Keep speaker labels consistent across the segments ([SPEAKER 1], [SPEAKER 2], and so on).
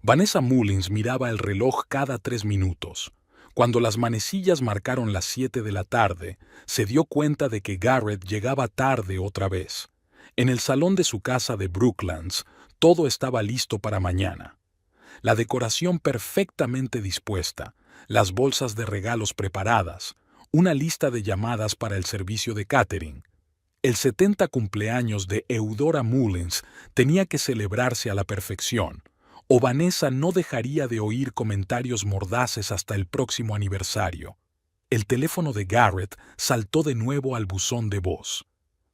[SPEAKER 1] Vanessa Mullins miraba el reloj cada 3 minutos. Cuando las manecillas marcaron las 7 de la tarde, se dio cuenta de que Garrett llegaba tarde otra vez. En el salón de su casa de Brooklands, todo estaba listo para mañana. La decoración perfectamente dispuesta, las bolsas de regalos preparadas, una lista de llamadas para el servicio de catering. El 70 cumpleaños de Eudora Mullins tenía que celebrarse a la perfección, o Vanessa no dejaría de oír comentarios mordaces hasta el próximo aniversario. El teléfono de Garrett saltó de nuevo al buzón de voz.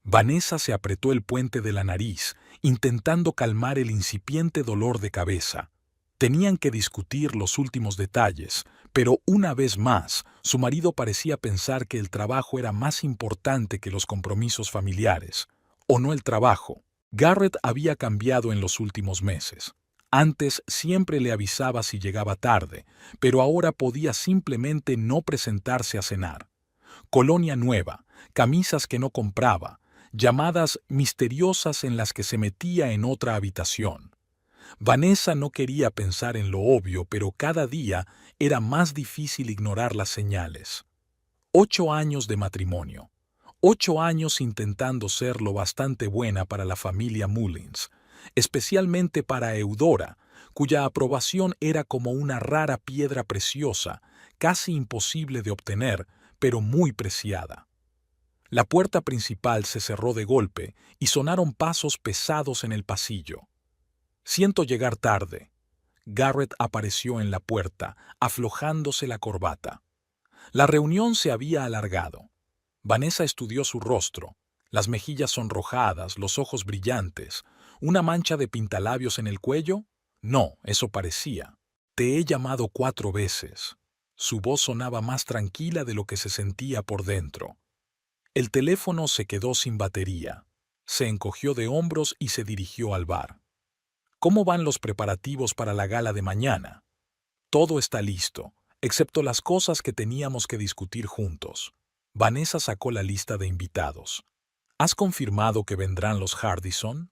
[SPEAKER 1] Vanessa se apretó el puente de la nariz, intentando calmar el incipiente dolor de cabeza. Tenían que discutir los últimos detalles, pero una vez más, su marido parecía pensar que el trabajo era más importante que los compromisos familiares. ¿O no el trabajo? Garrett había cambiado en los últimos meses. Antes siempre le avisaba si llegaba tarde, pero ahora podía simplemente no presentarse a cenar. Colonia nueva, camisas que no compraba, llamadas misteriosas en las que se metía en otra habitación. Vanessa no quería pensar en lo obvio, pero cada día era más difícil ignorar las señales. 8 años de matrimonio. 8 años intentando ser lo bastante buena para la familia Mullins, especialmente para Eudora, cuya aprobación era como una rara piedra preciosa, casi imposible de obtener, pero muy preciada. La puerta principal se cerró de golpe y sonaron pasos pesados en el pasillo. Siento llegar tarde. Garrett apareció en la puerta, aflojándose la corbata. La reunión se había alargado. Vanessa estudió su rostro, las mejillas sonrojadas, los ojos brillantes, una mancha de pintalabios en el cuello. No, eso parecía. Te he llamado 4 veces. Su voz sonaba más tranquila de lo que se sentía por dentro. El teléfono se quedó sin batería. Se encogió de hombros y se dirigió al bar. ¿Cómo van los preparativos para la gala de mañana? Todo está listo, excepto las cosas que teníamos que discutir juntos. Vanessa sacó la lista de invitados. ¿Has confirmado que vendrán los Hardison?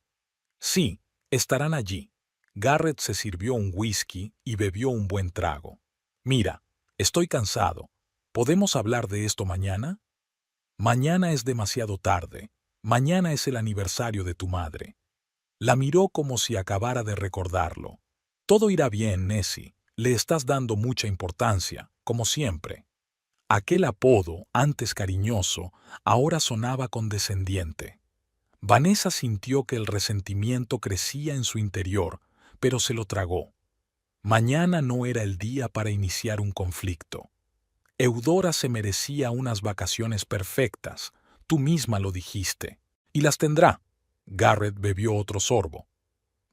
[SPEAKER 1] Sí, estarán allí. Garrett se sirvió un whisky y bebió un buen trago. Mira, estoy cansado. ¿Podemos hablar de esto mañana? Mañana es demasiado tarde. Mañana es el aniversario de tu madre. La miró como si acabara de recordarlo. Todo irá bien, Nessie. Le estás dando mucha importancia, como siempre. Aquel apodo, antes cariñoso, ahora sonaba condescendiente. Vanessa sintió que el resentimiento crecía en su interior, pero se lo tragó. Mañana no era el día para iniciar un conflicto. Eudora se merecía unas vacaciones perfectas, tú misma lo dijiste, y las tendrá. Garrett bebió otro sorbo.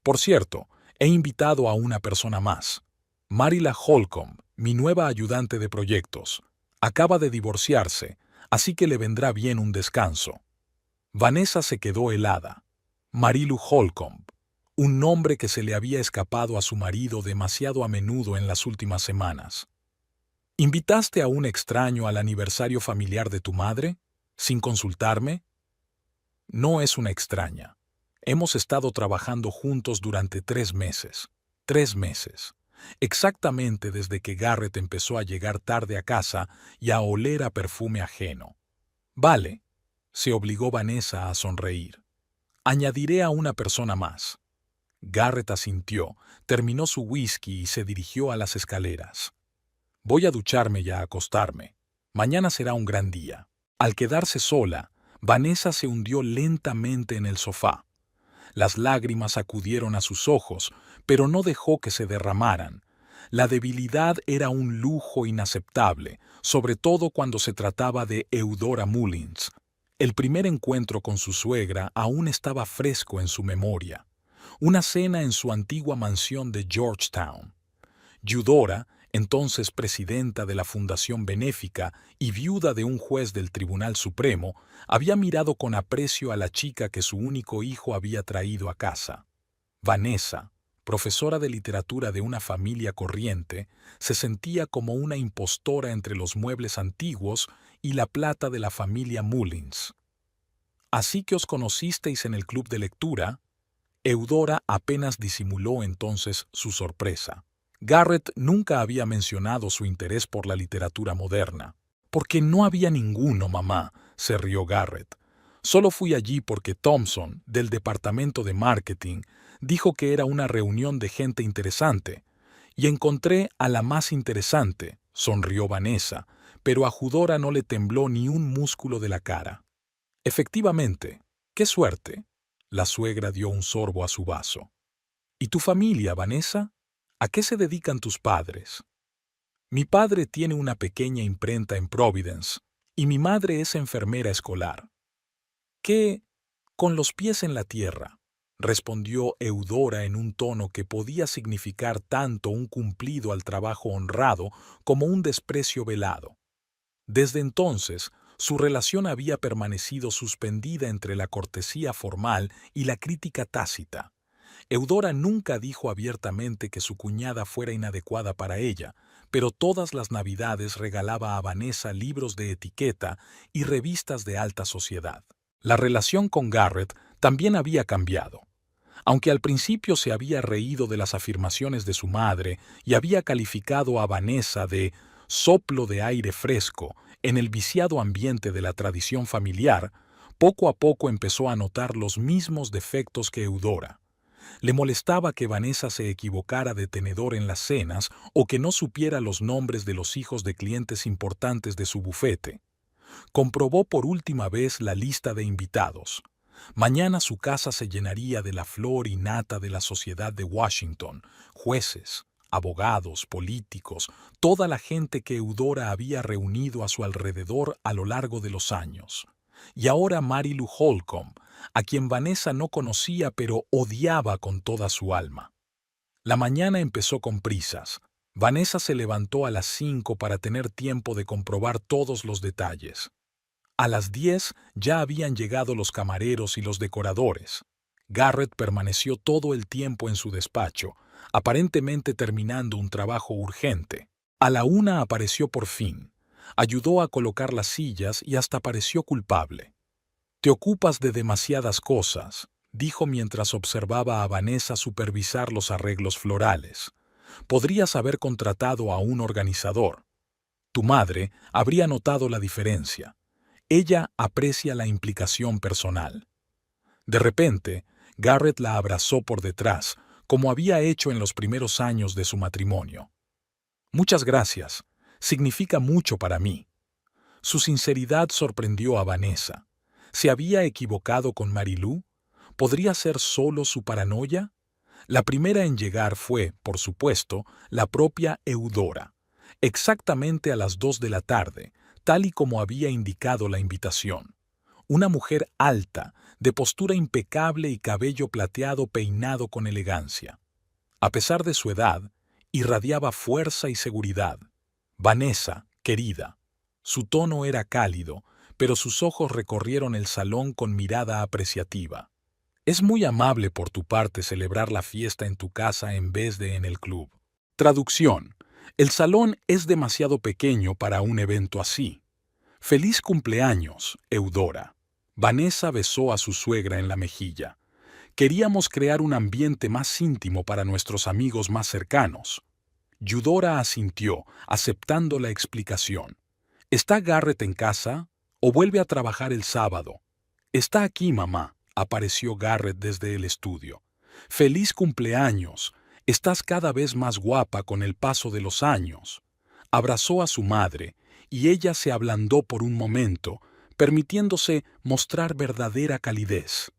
[SPEAKER 1] Por cierto, he invitado a una persona más. Marilla Holcomb, mi nueva ayudante de proyectos. Acaba de divorciarse, así que le vendrá bien un descanso. Vanessa se quedó helada. Marilu Holcomb, un nombre que se le había escapado a su marido demasiado a menudo en las últimas semanas. ¿Invitaste a un extraño al aniversario familiar de tu madre? ¿Sin consultarme? No es una extraña. Hemos estado trabajando juntos durante 3 meses. 3 meses. Exactamente desde que Garrett empezó a llegar tarde a casa y a oler a perfume ajeno. Vale, se obligó Vanessa a sonreír. Añadiré a una persona más. Garrett asintió, terminó su whisky y se dirigió a las escaleras. Voy a ducharme y a acostarme. Mañana será un gran día. Al quedarse sola, Vanessa se hundió lentamente en el sofá. Las lágrimas acudieron a sus ojos, pero no dejó que se derramaran. La debilidad era un lujo inaceptable, sobre todo cuando se trataba de Eudora Mullins. El primer encuentro con su suegra aún estaba fresco en su memoria. Una cena en su antigua mansión de Georgetown. Eudora, entonces presidenta de la Fundación Benéfica y viuda de un juez del Tribunal Supremo, había mirado con aprecio a la chica que su único hijo había traído a casa. Vanessa, profesora de literatura de una familia corriente, se sentía como una impostora entre los muebles antiguos y la plata de la familia Mullins. «Así que os conocisteis en el club de lectura». Eudora apenas disimuló entonces su sorpresa. Garrett nunca había mencionado su interés por la literatura moderna. «Porque no había ninguno, mamá», se rió Garrett. «Solo fui allí porque Thompson, del departamento de marketing, dijo que era una reunión de gente interesante. Y encontré a la más interesante», sonrió Vanessa, pero a Eudora no le tembló ni un músculo de la cara. «Efectivamente, qué suerte». La suegra dio un sorbo a su vaso. «¿Y tu familia, Vanessa? ¿A qué se dedican tus padres?» «Mi padre tiene una pequeña imprenta en Providence y mi madre es enfermera escolar». «¿Qué? Con los pies en la tierra», respondió Eudora en un tono que podía significar tanto un cumplido al trabajo honrado como un desprecio velado. Desde entonces, su relación había permanecido suspendida entre la cortesía formal y la crítica tácita. Eudora nunca dijo abiertamente que su cuñada fuera inadecuada para ella, pero todas las Navidades regalaba a Vanessa libros de etiqueta y revistas de alta sociedad. La relación con Garrett también había cambiado. Aunque al principio se había reído de las afirmaciones de su madre y había calificado a Vanessa de soplo de aire fresco en el viciado ambiente de la tradición familiar, poco a poco empezó a notar los mismos defectos que Eudora. Le molestaba que Vanessa se equivocara de tenedor en las cenas o que no supiera los nombres de los hijos de clientes importantes de su bufete. Comprobó por última vez la lista de invitados. Mañana su casa se llenaría de la flor y nata de la sociedad de Washington, jueces, abogados, políticos, toda la gente que Eudora había reunido a su alrededor a lo largo de los años. Y ahora Mary Lou Holcomb, a quien Vanessa no conocía pero odiaba con toda su alma. La mañana empezó con prisas. Vanessa se levantó a las 5 para tener tiempo de comprobar todos los detalles. A las 10 ya habían llegado los camareros y los decoradores. Garrett permaneció todo el tiempo en su despacho, aparentemente terminando un trabajo urgente. A la 1 apareció por fin. Ayudó a colocar las sillas y hasta pareció culpable. «Te ocupas de demasiadas cosas», dijo mientras observaba a Vanessa supervisar los arreglos florales. «Podrías haber contratado a un organizador. Tu madre habría notado la diferencia. Ella aprecia la implicación personal». De repente, Garrett la abrazó por detrás, como había hecho en los primeros años de su matrimonio. «Muchas gracias. Significa mucho para mí». Su sinceridad sorprendió a Vanessa. ¿Se había equivocado con Mary Lou? ¿Podría ser solo su paranoia? La primera en llegar fue, por supuesto, la propia Eudora, exactamente a las 2 de la tarde, tal y como había indicado la invitación. Una mujer alta, de postura impecable y cabello plateado peinado con elegancia. A pesar de su edad, irradiaba fuerza y seguridad. «Vanessa, querida». Su tono era cálido, pero sus ojos recorrieron el salón con mirada apreciativa. «Es muy amable por tu parte celebrar la fiesta en tu casa en vez de en el club». Traducción: el salón es demasiado pequeño para un evento así. «Feliz cumpleaños, Eudora». Vanessa besó a su suegra en la mejilla. «Queríamos crear un ambiente más íntimo para nuestros amigos más cercanos». Eudora asintió, aceptando la explicación. «¿Está Garrett en casa? ¿O vuelve a trabajar el sábado?» «Está aquí, mamá», apareció Garrett desde el estudio. «Feliz cumpleaños. Estás cada vez más guapa con el paso de los años». Abrazó a su madre, y ella se ablandó por un momento, permitiéndose mostrar verdadera calidez.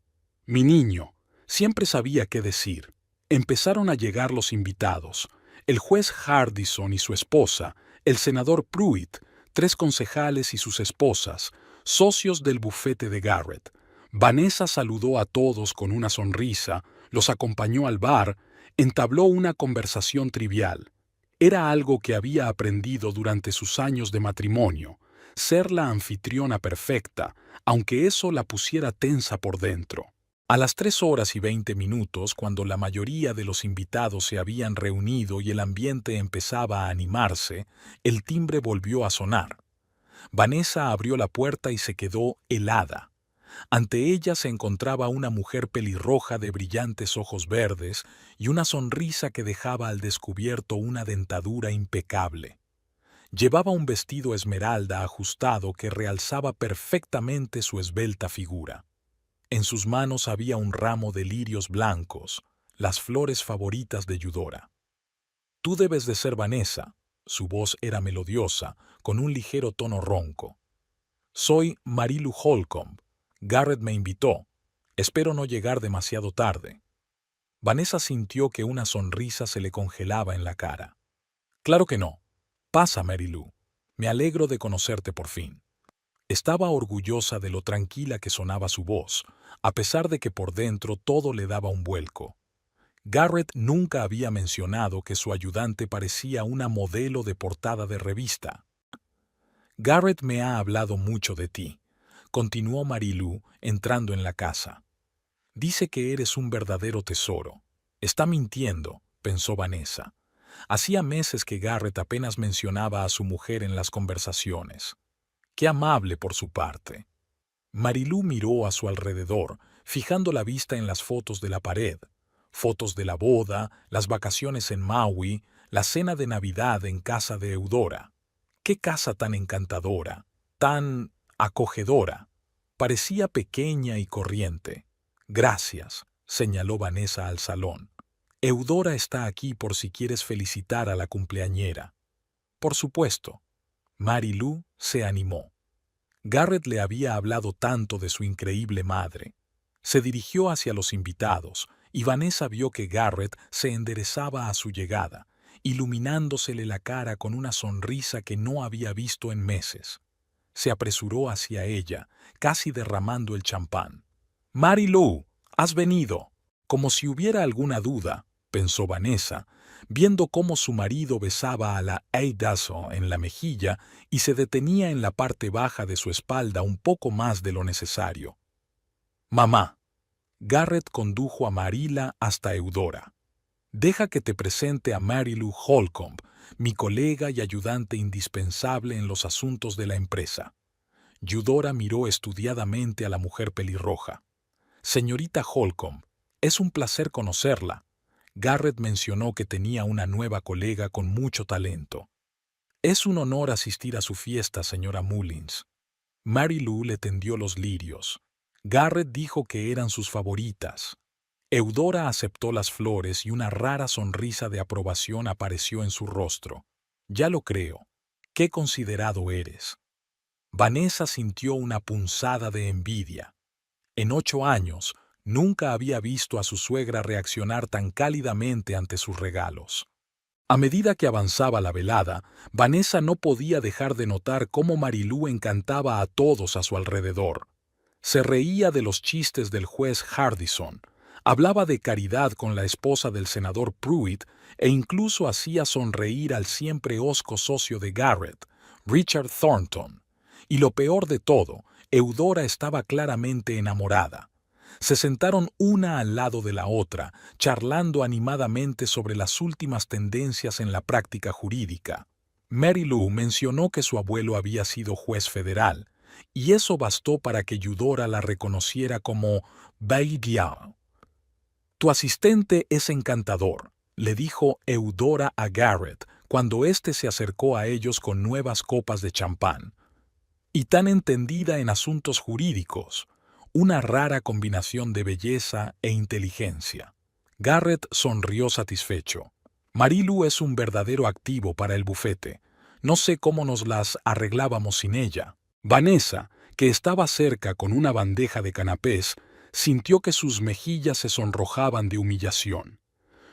[SPEAKER 1] «Mi niño», siempre sabía qué decir. Empezaron a llegar los invitados. El juez Hardison y su esposa, el senador Pruitt, 3 concejales y sus esposas, socios del bufete de Garrett. Vanessa saludó a todos con una sonrisa, los acompañó al bar, entabló una conversación trivial. Era algo que había aprendido durante sus años de matrimonio, ser la anfitriona perfecta, aunque eso la pusiera tensa por dentro. A las 3:20, cuando la mayoría de los invitados se habían reunido y el ambiente empezaba a animarse, el timbre volvió a sonar. Vanessa abrió la puerta y se quedó helada. Ante ella se encontraba una mujer pelirroja de brillantes ojos verdes y una sonrisa que dejaba al descubierto una dentadura impecable. Llevaba un vestido esmeralda ajustado que realzaba perfectamente su esbelta figura. En sus manos había un ramo de lirios blancos, las flores favoritas de Eudora. «Tú debes de ser Vanessa». Su voz era melodiosa, con un ligero tono ronco. «Soy Marilu Holcomb. Garrett me invitó. Espero no llegar demasiado tarde». Vanessa sintió que una sonrisa se le congelaba en la cara. «Claro que no. Pasa, Marilu. Me alegro de conocerte por fin». Estaba orgullosa de lo tranquila que sonaba su voz, a pesar de que por dentro todo le daba un vuelco. Garrett nunca había mencionado que su ayudante parecía una modelo de portada de revista. «Garrett me ha hablado mucho de ti», continuó Marilu entrando en la casa. «Dice que eres un verdadero tesoro». «Está mintiendo», pensó Vanessa. Hacía meses que Garrett apenas mencionaba a su mujer en las conversaciones. Qué amable por su parte. Marilu miró a su alrededor, fijando la vista en las fotos de la pared. Fotos de la boda, las vacaciones en Maui, la cena de Navidad en casa de Eudora. Qué casa tan encantadora, tan acogedora. Parecía pequeña y corriente. «Gracias», señaló Vanessa al salón. «Eudora está aquí por si quieres felicitar a la cumpleañera». «Por supuesto». Marilu se animó. Garrett le había hablado tanto de su increíble madre. Se dirigió hacia los invitados, y Vanessa vio que Garrett se enderezaba a su llegada, iluminándosele la cara con una sonrisa que no había visto en meses. Se apresuró hacia ella, casi derramando el champán. «Marilu, has venido». Como si hubiera alguna duda, pensó Vanessa, viendo cómo su marido besaba a la Eidazo en la mejilla y se detenía en la parte baja de su espalda un poco más de lo necesario. «Mamá». Garrett condujo a Marila hasta Eudora. «Deja que te presente a Marilu Holcomb, mi colega y ayudante indispensable en los asuntos de la empresa». Eudora miró estudiadamente a la mujer pelirroja. «Señorita Holcomb, es un placer conocerla». Garrett mencionó que tenía una nueva colega con mucho talento. «Es un honor asistir a su fiesta, señora Mullins». Marilu le tendió los lirios. Garrett dijo que eran sus favoritas. Eudora aceptó las flores y una rara sonrisa de aprobación apareció en su rostro. «Ya lo creo. Qué considerado eres». Vanessa sintió una punzada de envidia. En 8 años, nunca había visto a su suegra reaccionar tan cálidamente ante sus regalos. A medida que avanzaba la velada, Vanessa no podía dejar de notar cómo Marilu encantaba a todos a su alrededor. Se reía de los chistes del juez Hardison, hablaba de caridad con la esposa del senador Pruitt e incluso hacía sonreír al siempre hosco socio de Garrett, Richard Thornton. Y lo peor de todo, Eudora estaba claramente enamorada. Se sentaron una al lado de la otra, charlando animadamente sobre las últimas tendencias en la práctica jurídica. Marilu mencionó que su abuelo había sido juez federal, y eso bastó para que Eudora la reconociera como Beidiao. «Tu asistente es encantador», le dijo Eudora a Garrett cuando éste se acercó a ellos con nuevas copas de champán. «Y tan entendida en asuntos jurídicos». Una rara combinación de belleza e inteligencia. Garrett sonrió satisfecho. «Marilu es un verdadero activo para el bufete. No sé cómo nos las arreglábamos sin ella». Vanessa, que estaba cerca con una bandeja de canapés, sintió que sus mejillas se sonrojaban de humillación.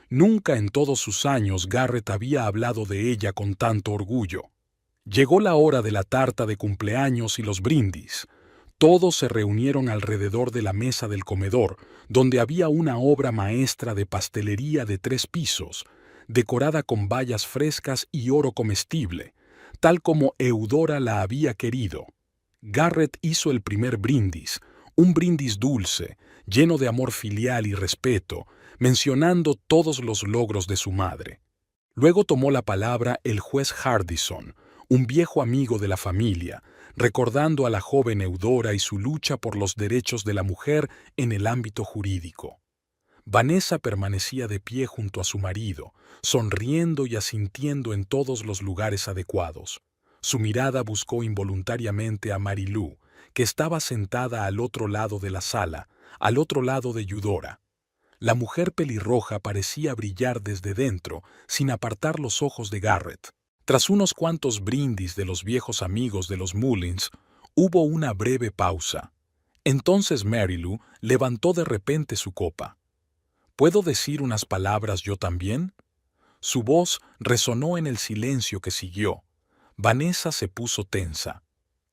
[SPEAKER 1] Nunca en todos sus años Garrett había hablado de ella con tanto orgullo. Llegó la hora de la tarta de cumpleaños y los brindis. Todos se reunieron alrededor de la mesa del comedor, donde había una obra maestra de pastelería de 3 pisos, decorada con bayas frescas y oro comestible, tal como Eudora la había querido. Garrett hizo el primer brindis, un brindis dulce, lleno de amor filial y respeto, mencionando todos los logros de su madre. Luego tomó la palabra el juez Hardison, un viejo amigo de la familia, recordando a la joven Eudora y su lucha por los derechos de la mujer en el ámbito jurídico. Vanessa permanecía de pie junto a su marido, sonriendo y asintiendo en todos los lugares adecuados. Su mirada buscó involuntariamente a Marilú, que estaba sentada al otro lado de la sala, al otro lado de Eudora. La mujer pelirroja parecía brillar desde dentro, sin apartar los ojos de Garrett. Tras unos cuantos brindis de los viejos amigos de los Mullins, hubo una breve pausa. Entonces Marilú levantó de repente su copa. ¿Puedo decir unas palabras yo también? Su voz resonó en el silencio que siguió. Vanessa se puso tensa.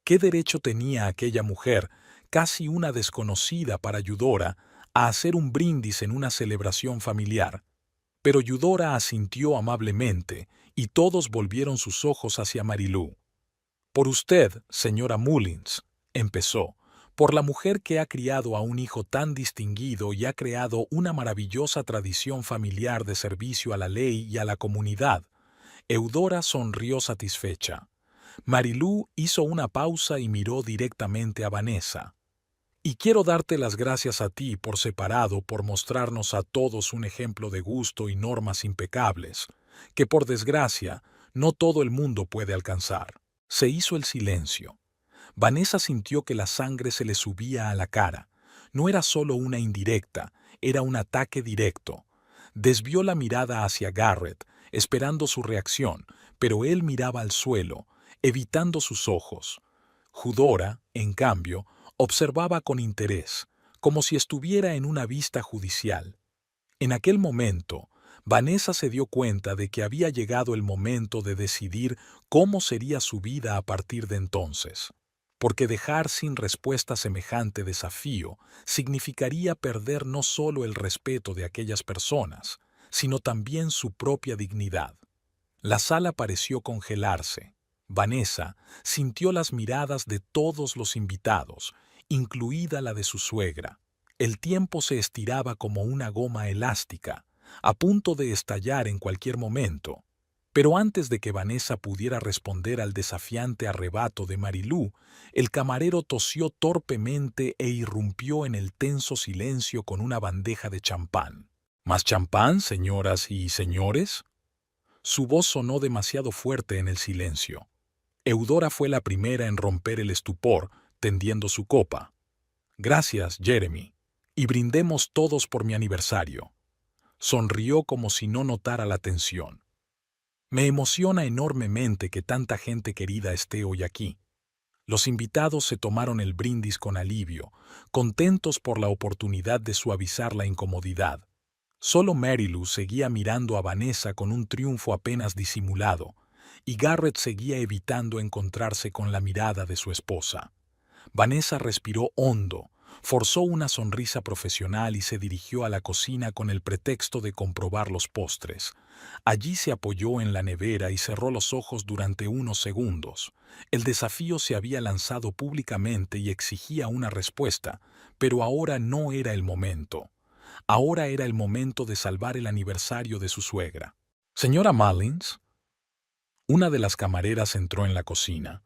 [SPEAKER 1] ¿Qué derecho tenía aquella mujer, casi una desconocida para Eudora, a hacer un brindis en una celebración familiar? Pero Eudora asintió amablemente y todos volvieron sus ojos hacia Marilú. Por usted, señora Mullins, empezó, por la mujer que ha criado a un hijo tan distinguido y ha creado una maravillosa tradición familiar de servicio a la ley y a la comunidad. Eudora sonrió satisfecha. Marilú hizo una pausa y miró directamente a Vanessa. Y quiero darte las gracias a ti por separado por mostrarnos a todos un ejemplo de gusto y normas impecables, que por desgracia no todo el mundo puede alcanzar. Se hizo el silencio. Vanessa sintió que la sangre se le subía a la cara. No era solo una indirecta, era un ataque directo. Desvió la mirada hacia Garrett, esperando su reacción, pero él miraba al suelo, evitando sus ojos. Eudora, en cambio, observaba con interés, como si estuviera en una vista judicial. En aquel momento, Vanessa se dio cuenta de que había llegado el momento de decidir cómo sería su vida a partir de entonces, porque dejar sin respuesta semejante desafío significaría perder no solo el respeto de aquellas personas, sino también su propia dignidad. La sala pareció congelarse. Vanessa sintió las miradas de todos los invitados, incluida la de su suegra. El tiempo se estiraba como una goma elástica, a punto de estallar en cualquier momento. Pero antes de que Vanessa pudiera responder al desafiante arrebato de Marilú, el camarero tosió torpemente e irrumpió en el tenso silencio con una bandeja de champán. ¿Más champán, señoras y señores? Su voz sonó demasiado fuerte en el silencio. Eudora fue la primera en romper el estupor, tendiendo su copa. Gracias, Jeremy. Y brindemos todos por mi aniversario. Sonrió como si no notara la tensión. Me emociona enormemente que tanta gente querida esté hoy aquí. Los invitados se tomaron el brindis con alivio, contentos por la oportunidad de suavizar la incomodidad. Solo Marilú seguía mirando a Vanessa con un triunfo apenas disimulado, y Garrett seguía evitando encontrarse con la mirada de su esposa. Vanessa respiró hondo, forzó una sonrisa profesional y se dirigió a la cocina con el pretexto de comprobar los postres. Allí se apoyó en la nevera y cerró los ojos durante unos segundos. El desafío se había lanzado públicamente y exigía una respuesta, pero ahora no era el momento. Ahora era el momento de salvar el aniversario de su suegra. «Señora Mullins». Una de las camareras entró en la cocina.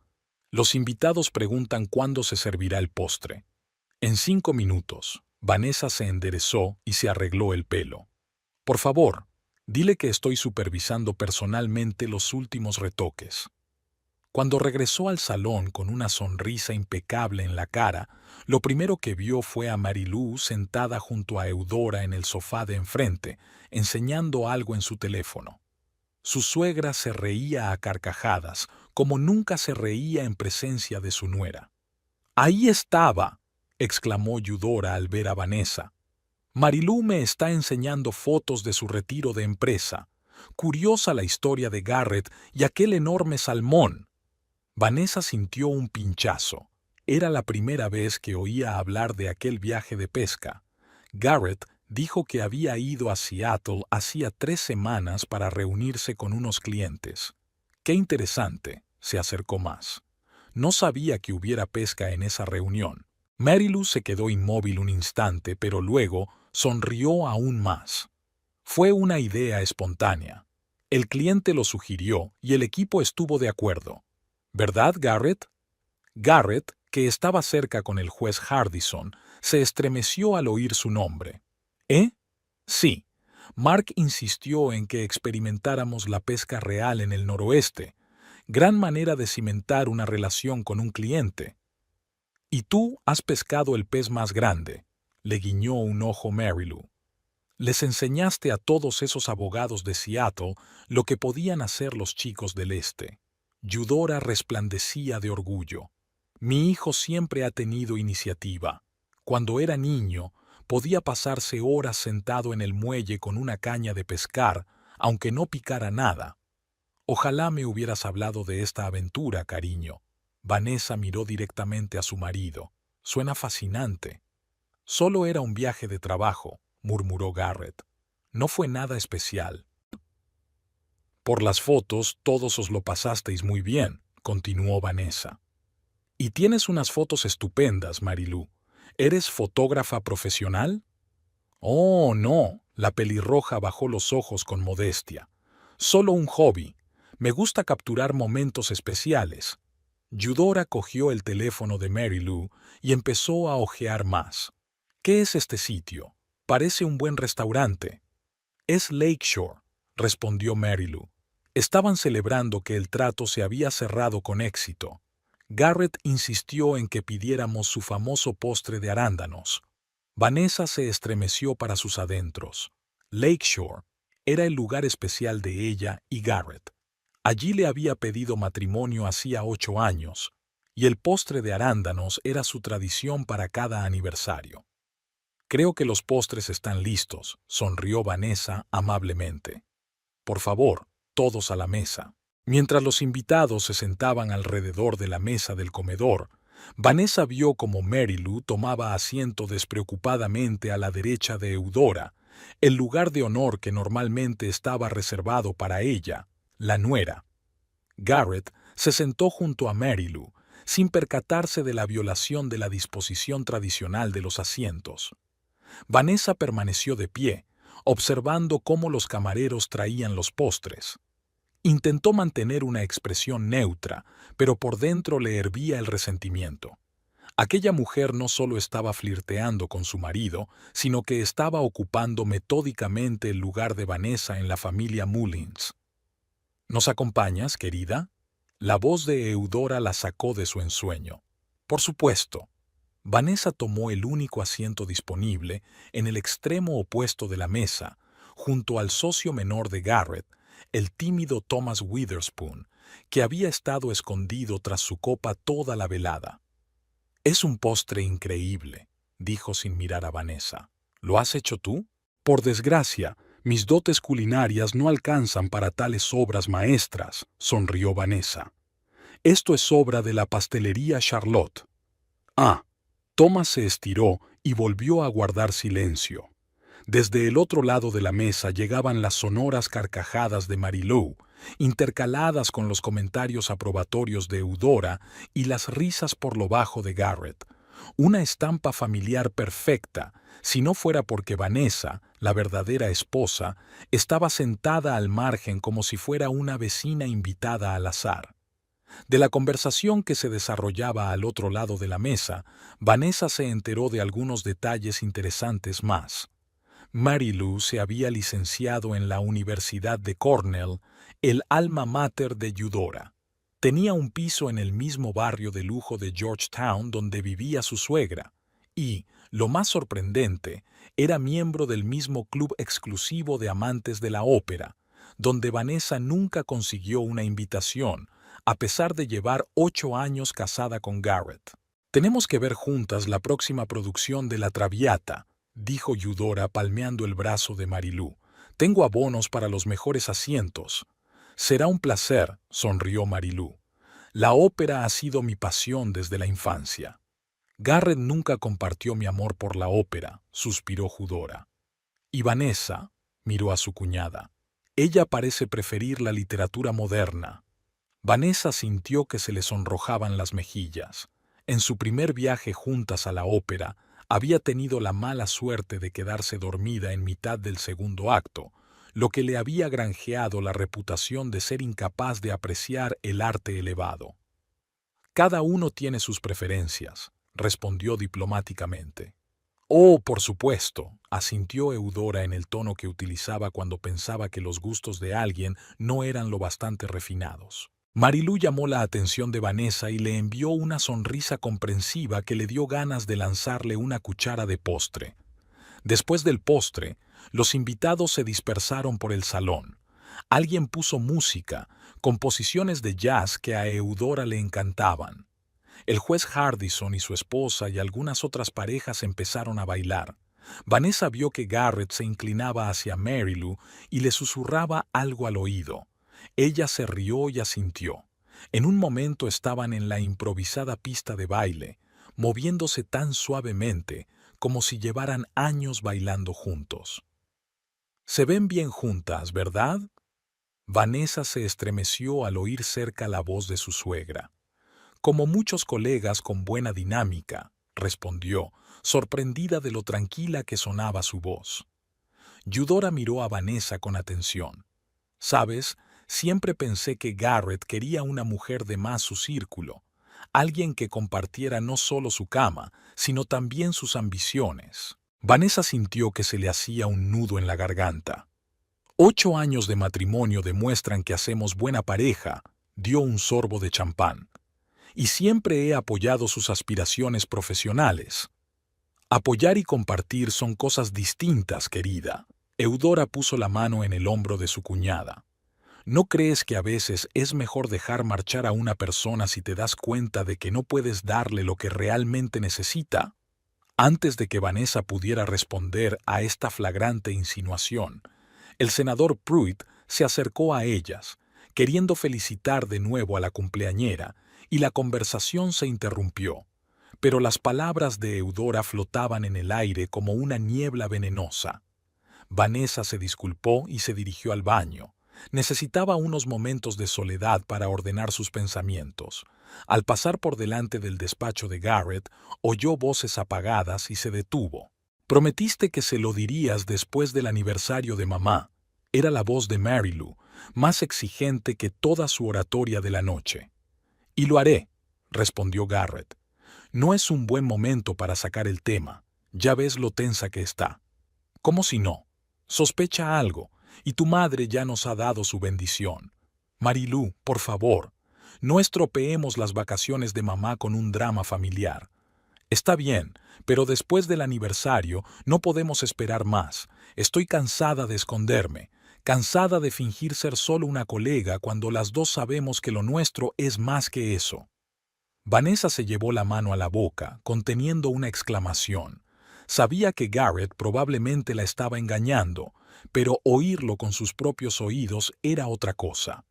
[SPEAKER 1] Los invitados preguntan cuándo se servirá el postre. En 5 minutos, Vanessa se enderezó y se arregló el pelo. Por favor, dile que estoy supervisando personalmente los últimos retoques. Cuando regresó al salón con una sonrisa impecable en la cara, lo primero que vio fue a Marilú sentada junto a Eudora en el sofá de enfrente, enseñando algo en su teléfono. Su suegra se reía a carcajadas, como nunca se reía en presencia de su nuera. «¡Ahí estaba!», exclamó Eudora al ver a Vanessa. «Marilú me está enseñando fotos de su retiro de empresa. Curiosa la historia de Garrett y aquel enorme salmón». Vanessa sintió un pinchazo. Era la primera vez que oía hablar de aquel viaje de pesca. Garrett dijo que había ido a Seattle hacía 3 semanas para reunirse con unos clientes. «Qué interesante», se acercó más. No sabía que hubiera pesca en esa reunión. Marilú se quedó inmóvil un instante, pero luego sonrió aún más. Fue una idea espontánea. El cliente lo sugirió y el equipo estuvo de acuerdo. ¿Verdad, Garrett? Garrett, que estaba cerca con el juez Hardison, se estremeció al oír su nombre. ¿Eh? Sí. Mark insistió en que experimentáramos la pesca real en el noroeste. Gran manera de cimentar una relación con un cliente. Y tú has pescado el pez más grande, le guiñó un ojo Marilou. Les enseñaste a todos esos abogados de Seattle lo que podían hacer los chicos del este. Eudora resplandecía de orgullo. Mi hijo siempre ha tenido iniciativa. Cuando era niño, podía pasarse horas sentado en el muelle con una caña de pescar, aunque no picara nada. Ojalá me hubieras hablado de esta aventura, cariño. Vanessa miró directamente a su marido. Suena fascinante. Solo era un viaje de trabajo, murmuró Garrett. No fue nada especial. Por las fotos todos os lo pasasteis muy bien, continuó Vanessa. Y tienes unas fotos estupendas, Marilú. ¿Eres fotógrafa profesional? Oh, no. La pelirroja bajó los ojos con modestia. Solo un hobby. Me gusta capturar momentos especiales. Eudora cogió el teléfono de Marilou y empezó a hojear más. ¿Qué es este sitio? Parece un buen restaurante. Es Lakeshore, respondió Marilou. Estaban celebrando que el trato se había cerrado con éxito. Garrett insistió en que pidiéramos su famoso postre de arándanos. Vanessa se estremeció para sus adentros. Lakeshore era el lugar especial de ella y Garrett. Allí le había pedido matrimonio hacía 8 años, y el postre de arándanos era su tradición para cada aniversario. Creo que los postres están listos, sonrió Vanessa amablemente. Por favor, todos a la mesa. Mientras los invitados se sentaban alrededor de la mesa del comedor, Vanessa vio cómo Marilou tomaba asiento despreocupadamente a la derecha de Eudora, el lugar de honor que normalmente estaba reservado para ella, la nuera. Garrett se sentó junto a Marilou, sin percatarse de la violación de la disposición tradicional de los asientos. Vanessa permaneció de pie, observando cómo los camareros traían los postres. Intentó mantener una expresión neutra, pero por dentro le hervía el resentimiento. Aquella mujer no solo estaba flirteando con su marido, sino que estaba ocupando metódicamente el lugar de Vanessa en la familia Mullins. ¿Nos acompañas, querida? La voz de Eudora la sacó de su ensueño. Por supuesto. Vanessa tomó el único asiento disponible en el extremo opuesto de la mesa, junto al socio menor de Garrett, el tímido Thomas Witherspoon, que había estado escondido tras su copa toda la velada. «Es un postre increíble», dijo sin mirar a Vanessa. «¿Lo has hecho tú?» «Por desgracia, mis dotes culinarias no alcanzan para tales obras maestras», sonrió Vanessa. «Esto es obra de la pastelería Charlotte». «Ah». Thomas se estiró y volvió a guardar silencio. Desde el otro lado de la mesa llegaban las sonoras carcajadas de Marilou, intercaladas con los comentarios aprobatorios de Eudora y las risas por lo bajo de Garrett. Una estampa familiar perfecta, si no fuera porque Vanessa, la verdadera esposa, estaba sentada al margen como si fuera una vecina invitada al azar. De la conversación que se desarrollaba al otro lado de la mesa, Vanessa se enteró de algunos detalles interesantes más. Marilou se había licenciado en la Universidad de Cornell, el alma mater de Eudora. Tenía un piso en el mismo barrio de lujo de Georgetown donde vivía su suegra, y, lo más sorprendente, era miembro del mismo club exclusivo de amantes de la ópera, donde Vanessa nunca consiguió una invitación, a pesar de llevar 8 años casada con Garrett. «Tenemos que ver juntas la próxima producción de La Traviata», dijo Eudora palmeando el brazo de Marilou. «Tengo abonos para los mejores asientos». «Será un placer», sonrió Marilou. «La ópera ha sido mi pasión desde la infancia». «Garrett nunca compartió mi amor por la ópera», suspiró Eudora. «Y Vanessa», miró a su cuñada. «Ella parece preferir la literatura moderna». Vanessa sintió que se le sonrojaban las mejillas. En su primer viaje juntas a la ópera, había tenido la mala suerte de quedarse dormida en mitad del segundo acto, lo que le había granjeado la reputación de ser incapaz de apreciar el arte elevado. Cada uno tiene sus preferencias, respondió diplomáticamente. Oh, por supuesto, asintió Eudora en el tono que utilizaba cuando pensaba que los gustos de alguien no eran lo bastante refinados. Marilú llamó la atención de Vanessa y le envió una sonrisa comprensiva que le dio ganas de lanzarle una cuchara de postre. Después del postre, los invitados se dispersaron por el salón. Alguien puso música, composiciones de jazz que a Eudora le encantaban. El juez Hardison y su esposa y algunas otras parejas empezaron a bailar. Vanessa vio que Garrett se inclinaba hacia Marilú y le susurraba algo al oído. Ella se rió y asintió. En un momento estaban en la improvisada pista de baile, moviéndose tan suavemente como si llevaran años bailando juntos. Se ven bien juntas, ¿verdad? Vanessa se estremeció al oír cerca la voz de su suegra. Como muchos colegas con buena dinámica, respondió, sorprendida de lo tranquila que sonaba su voz. Eudora miró a Vanessa con atención. ¿Sabes? Siempre pensé que Garrett quería una mujer de más su círculo, alguien que compartiera no solo su cama, sino también sus ambiciones. Vanessa sintió que se le hacía un nudo en la garganta. 8 años de matrimonio demuestran que hacemos buena pareja, dio un sorbo de champán. Y siempre he apoyado sus aspiraciones profesionales. Apoyar y compartir son cosas distintas, querida. Eudora puso la mano en el hombro de su cuñada. ¿No crees que a veces es mejor dejar marchar a una persona si te das cuenta de que no puedes darle lo que realmente necesita? Antes de que Vanessa pudiera responder a esta flagrante insinuación, el senador Pruitt se acercó a ellas, queriendo felicitar de nuevo a la cumpleañera, y la conversación se interrumpió, pero las palabras de Eudora flotaban en el aire como una niebla venenosa. Vanessa se disculpó y se dirigió al baño. Necesitaba unos momentos de soledad para ordenar sus pensamientos. Al pasar por delante del despacho de Garrett, oyó voces apagadas y se detuvo. «Prometiste que se lo dirías después del aniversario de mamá». Era la voz de Marilú, más exigente que toda su oratoria de la noche. «Y lo haré», respondió Garrett. «No es un buen momento para sacar el tema. Ya ves lo tensa que está». «¿Cómo si no? Sospecha algo, y tu madre ya nos ha dado su bendición. Marilú, por favor, no estropeemos las vacaciones de mamá con un drama familiar. Está bien, pero después del aniversario no podemos esperar más. Estoy cansada de esconderme, cansada de fingir ser solo una colega cuando las dos sabemos que lo nuestro es más que eso». Vanessa se llevó la mano a la boca, conteniendo una exclamación. Sabía que Garrett probablemente la estaba engañando, pero oírlo con sus propios oídos era otra cosa.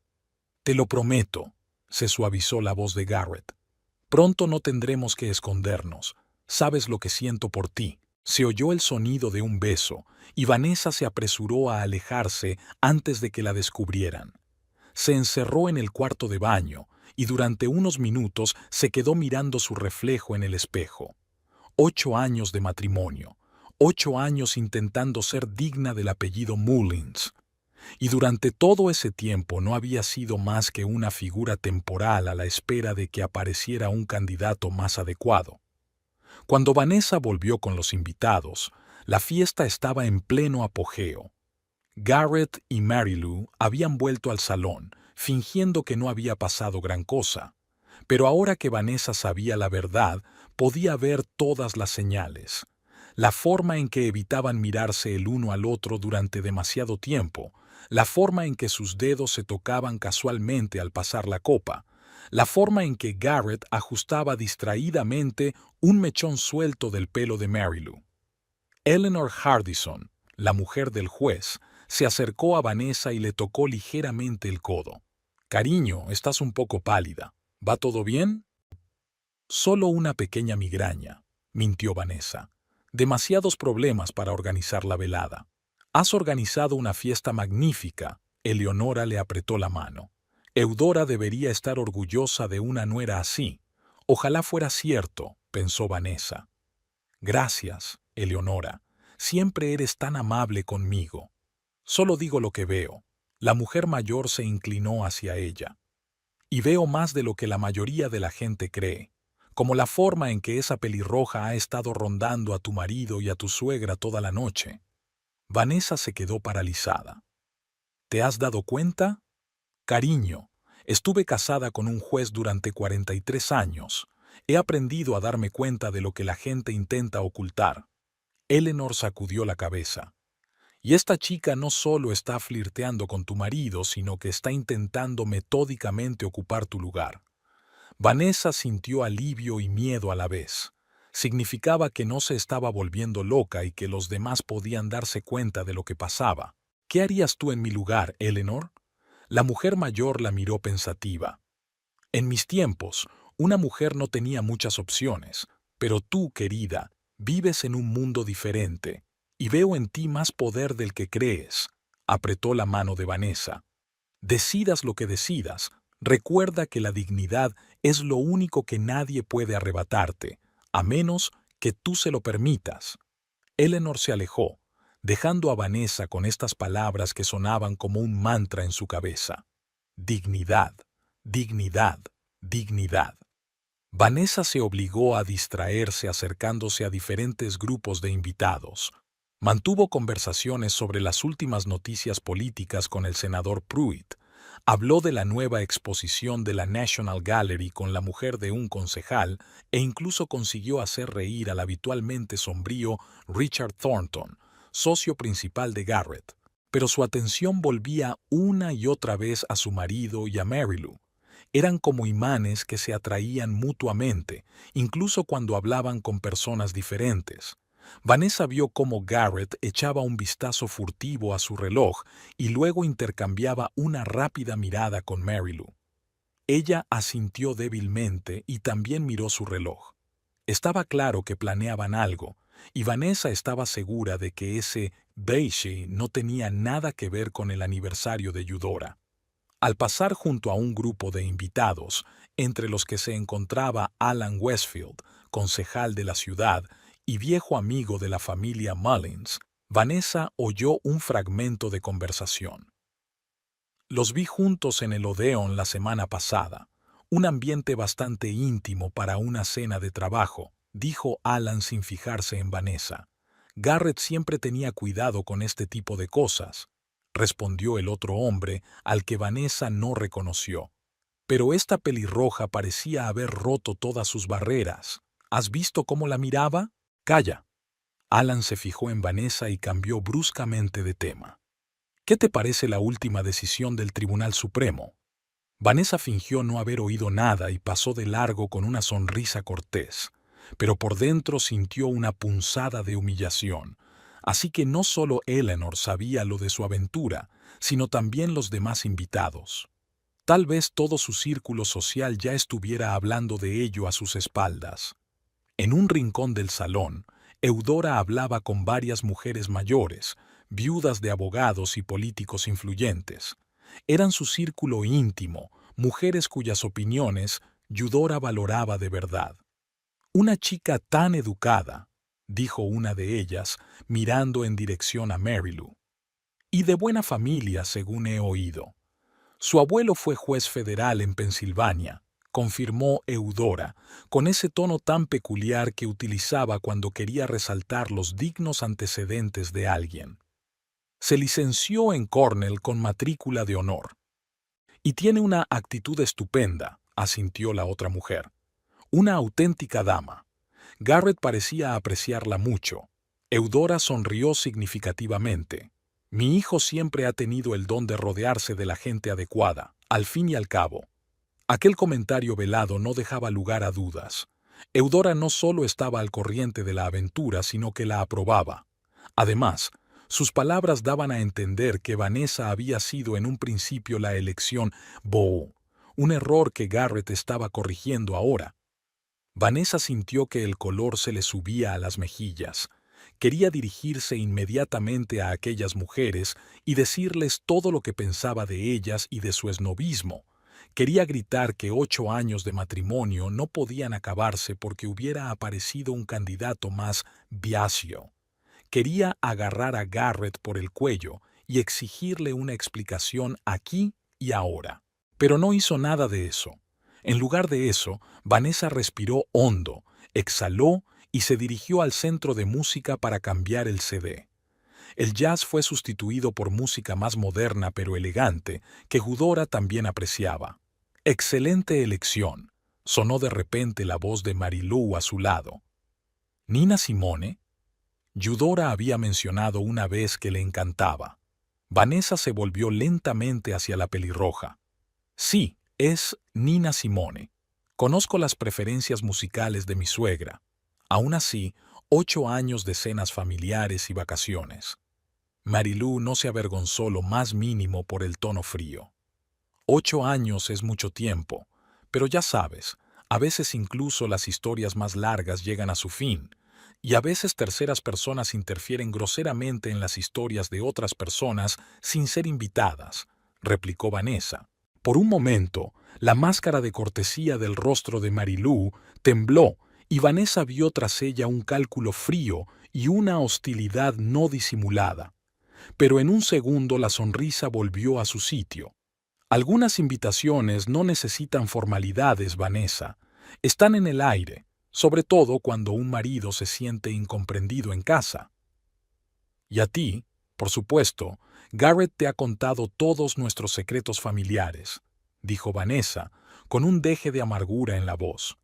[SPEAKER 1] «Te lo prometo», se suavizó la voz de Garrett. «Pronto no tendremos que escondernos. Sabes lo que siento por ti». Se oyó el sonido de un beso, y Vanessa se apresuró a alejarse antes de que la descubrieran. Se encerró en el cuarto de baño, y durante unos minutos se quedó mirando su reflejo en el espejo. 8 años de matrimonio, 8 años intentando ser digna del apellido Mullins. Y durante todo ese tiempo no había sido más que una figura temporal a la espera de que apareciera un candidato más adecuado. Cuando Vanessa volvió con los invitados, la fiesta estaba en pleno apogeo. Garrett y Marilú habían vuelto al salón, fingiendo que no había pasado gran cosa. Pero ahora que Vanessa sabía la verdad, podía ver todas las señales. La forma en que evitaban mirarse el uno al otro durante demasiado tiempo, la forma en que sus dedos se tocaban casualmente al pasar la copa, la forma en que Garrett ajustaba distraídamente un mechón suelto del pelo de Marilú. Eleanor Hardison, la mujer del juez, se acercó a Vanessa y le tocó ligeramente el codo. «Cariño, estás un poco pálida. ¿Va todo bien?» «Solo una pequeña migraña», mintió Vanessa. «Demasiados problemas para organizar la velada». «Has organizado una fiesta magnífica», Eleonora le apretó la mano. Eudora debería estar orgullosa de una nuera así. Ojalá fuera cierto, pensó Vanessa. «Gracias, Eleonora. Siempre eres tan amable conmigo. Solo digo lo que veo». La mujer mayor se inclinó hacia ella. Y veo más de lo que la mayoría de la gente cree, como la forma en que esa pelirroja ha estado rondando a tu marido y a tu suegra toda la noche. Vanessa se quedó paralizada. ¿Te has dado cuenta? Cariño, estuve casada con un juez durante 43 años. He aprendido a darme cuenta de lo que la gente intenta ocultar. Eleanor sacudió la cabeza. Y esta chica no solo está flirteando con tu marido, sino que está intentando metódicamente ocupar tu lugar. Vanessa sintió alivio y miedo a la vez. Significaba que no se estaba volviendo loca y que los demás podían darse cuenta de lo que pasaba. ¿Qué harías tú en mi lugar, Eleanor? La mujer mayor la miró pensativa. En mis tiempos, una mujer no tenía muchas opciones, pero tú, querida, vives en un mundo diferente, y veo en ti más poder del que crees. Apretó la mano de Vanessa. Decidas lo que decidas, recuerda que la dignidad es lo único que nadie puede arrebatarte, a menos que tú se lo permitas. Eleanor se alejó, dejando a Vanessa con estas palabras que sonaban como un mantra en su cabeza. Dignidad, dignidad, dignidad. Vanessa se obligó a distraerse acercándose a diferentes grupos de invitados. Mantuvo conversaciones sobre las últimas noticias políticas con el senador Pruitt. Habló de la nueva exposición de la National Gallery con la mujer de un concejal e incluso consiguió hacer reír al habitualmente sombrío Richard Thornton, socio principal de Garrett. Pero su atención volvía una y otra vez a su marido y a Marylou. Eran como imanes que se atraían mutuamente, incluso cuando hablaban con personas diferentes. Vanessa vio cómo Garrett echaba un vistazo furtivo a su reloj y luego intercambiaba una rápida mirada con Marylou. Ella asintió débilmente y también miró su reloj. Estaba claro que planeaban algo, y Vanessa estaba segura de que ese beige no tenía nada que ver con el aniversario de Eudora. Al pasar junto a un grupo de invitados, entre los que se encontraba Alan Westfield, concejal de la ciudad y viejo amigo de la familia Mullins, Vanessa oyó un fragmento de conversación. Los vi juntos en el Odeon la semana pasada, un ambiente bastante íntimo para una cena de trabajo, dijo Alan sin fijarse en Vanessa. Garrett siempre tenía cuidado con este tipo de cosas, respondió el otro hombre, al que Vanessa no reconoció. Pero esta pelirroja parecía haber roto todas sus barreras. ¿Has visto cómo la miraba? Calla. Alan se fijó en Vanessa y cambió bruscamente de tema. ¿Qué te parece la última decisión del Tribunal Supremo? Vanessa fingió no haber oído nada y pasó de largo con una sonrisa cortés, pero por dentro sintió una punzada de humillación. Así que no solo Eleanor sabía lo de su aventura, sino también los demás invitados. Tal vez todo su círculo social ya estuviera hablando de ello a sus espaldas. En un rincón del salón, Eudora hablaba con varias mujeres mayores, viudas de abogados y políticos influyentes. Eran su círculo íntimo, mujeres cuyas opiniones Eudora valoraba de verdad. Una chica tan educada, dijo una de ellas, mirando en dirección a Marylou. Y de buena familia, según he oído. Su abuelo fue juez federal en Pensilvania, confirmó Eudora, con ese tono tan peculiar que utilizaba cuando quería resaltar los dignos antecedentes de alguien. Se licenció en Cornell con matrícula de honor. Y tiene una actitud estupenda, asintió la otra mujer. Una auténtica dama. Garrett parecía apreciarla mucho. Eudora sonrió significativamente. Mi hijo siempre ha tenido el don de rodearse de la gente adecuada, al fin y al cabo. Aquel comentario velado no dejaba lugar a dudas. Eudora no solo estaba al corriente de la aventura, sino que la aprobaba. Además, sus palabras daban a entender que Vanessa había sido en un principio la elección Bow, un error que Garrett estaba corrigiendo ahora. Vanessa sintió que el color se le subía a las mejillas. Quería dirigirse inmediatamente a aquellas mujeres y decirles todo lo que pensaba de ellas y de su esnobismo. Quería gritar que 8 años de matrimonio no podían acabarse porque hubiera aparecido un candidato más viacio. Quería agarrar a Garrett por el cuello y exigirle una explicación aquí y ahora. Pero no hizo nada de eso. En lugar de eso, Vanessa respiró hondo, exhaló y se dirigió al centro de música para cambiar el CD. El jazz fue sustituido por música más moderna pero elegante, que Eudora también apreciaba. «Excelente elección», sonó de repente la voz de Marilou a su lado. «¿Nina Simone?» Eudora había mencionado una vez que le encantaba. Vanessa se volvió lentamente hacia la pelirroja. «Sí, es Nina Simone. Conozco las preferencias musicales de mi suegra. Aún así, 8 años de cenas familiares y vacaciones». Marilou no se avergonzó lo más mínimo por el tono frío. 8 años es mucho tiempo, pero ya sabes, a veces incluso las historias más largas llegan a su fin, y a veces terceras personas interfieren groseramente en las historias de otras personas sin ser invitadas, replicó Vanessa. Por un momento, la máscara de cortesía del rostro de Marilou tembló y Vanessa vio tras ella un cálculo frío y una hostilidad no disimulada. Pero en un segundo la sonrisa volvió a su sitio. Algunas invitaciones no necesitan formalidades, Vanessa. Están en el aire, sobre todo cuando un marido se siente incomprendido en casa. Y a ti, por supuesto, Garrett te ha contado todos nuestros secretos familiares, dijo Vanessa, con un deje de amargura en la voz.